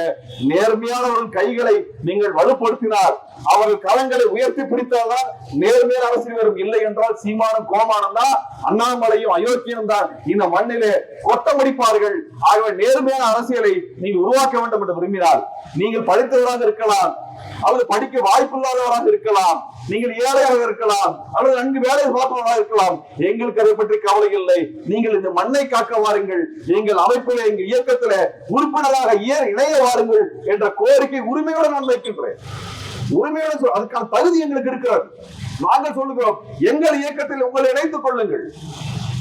நேர்மையானவர்கள் கைகளை நீங்கள் வலுப்படுத்தினால், அவர்கள் களங்களை உயர்த்தி பிடித்தால்தான் நேர்மையான அரசியல் வரும். இல்லை என்றால் சீமானும் கோமானம் தான், அண்ணாமலையும் அயோக்கியம் தான் இந்த மண்ணிலே கொட்டமடிப்பார்கள். ஆகவே நேர்மையான அரசியலை நீங்கள் உருவாக்க வேண்டும் என்று விரும்பினால், நீங்கள் படித்தவராக இருக்கலாம், அல்லது படிக்க வாய்ப்பு இல்லாதவராக இருக்கலாம், நீங்கள் ஏழையாக இருக்கலாம், அல்லது நன்கு வேலை பார்ப்பவராக இருக்கலாம், எங்களுக்கு அதை பற்றி கவலை இல்லை. நீங்கள் இந்த மண்ணை காக்க வாருங்கள், எங்கள் அமைப்பில், எங்கள் இயக்கத்தில் உறுப்பினராக இணைய வாருங்கள் என்ற கோரிக்கை உரிமையோடு நான் வைக்கின்றேன். உரிமையோடு அதுக்கான தகுதி எங்களுக்கு இருக்கிறது. நாங்கள் சொல்லுகிறோம், எங்கள் இயக்கத்தில் உங்களை இணைத்துக் கொள்ளுங்கள்.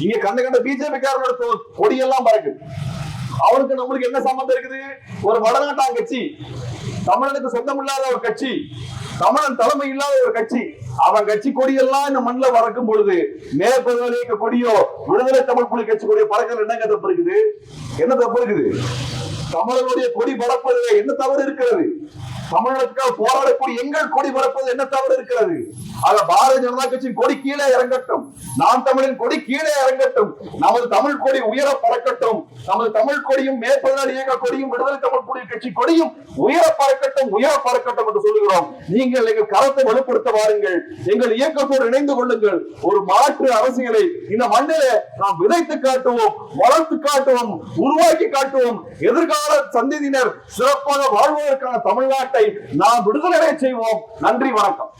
இங்க கண்ட பிஜேபி காரனோட கொடியெல்லாம் பறக்குது. அவனுக்கு நம்மளுக்கு என்ன சம்பந்தம் இருக்குது? ஒரு வடநாட்டான் கட்சி, தமிழனுக்கு சொந்தம் இல்லாத ஒரு கட்சி, தமிழன் தலைமை இல்லாத ஒரு கட்சி. அவன் கட்சி கொடியெல்லாம் இந்த மண்ணில் பறக்கும் பொழுது, மேற்பதினேழு இயக்க கொடியோ விடுதலை தமிழ் புலி கட்சி கொடியோ பறக்கிற என்னங்க தப்பு இருக்குது? என்ன தப்பு இருக்குது? தமிழனுடைய கொடி பறப்பது என்ன தவறு இருக்கிறது? தமிழனுக்காக போராடக்கூடிய எங்கள் கொடி பறப்பது என்ன தவறு இருக்கிறது? ஆக பாரதிய ஜனதா கட்சியின் கொடி கீழே இறங்கட்டும், நாம் தமிழின் கொடி கீழே இறங்கட்டும், நமது தமிழ் கொடி உயர பறக்கட்டும், நமது தமிழ் கொடியும் மேற்பதினேழு இயக்க கொடியும் விடுதலை தமிழ் புலி கட்சி கொடியும் உயர பறக்கட்டும், உயர பறக்கட்டும் என்று சொல்லுகிறோம். நீங்கள் எங்கள் கரத்தை வலுப்படுத்த வாருங்கள், எங்கள் இயக்கத்தோடு இணைந்து கொள்ளுங்கள். ஒரு மாற்று அரசியலை இந்த மண்ணிலே நாம் விதைத்து காட்டுவோம், வளர்த்து காட்டுவோம், உருவாக்கி காட்டுவோம். எதிர்கால சந்ததியினர் சிறப்பாக வாழ்வதற்கான தமிழ்நாட்டை நாம் விடுதலை செய்வோம். நன்றி, வணக்கம்.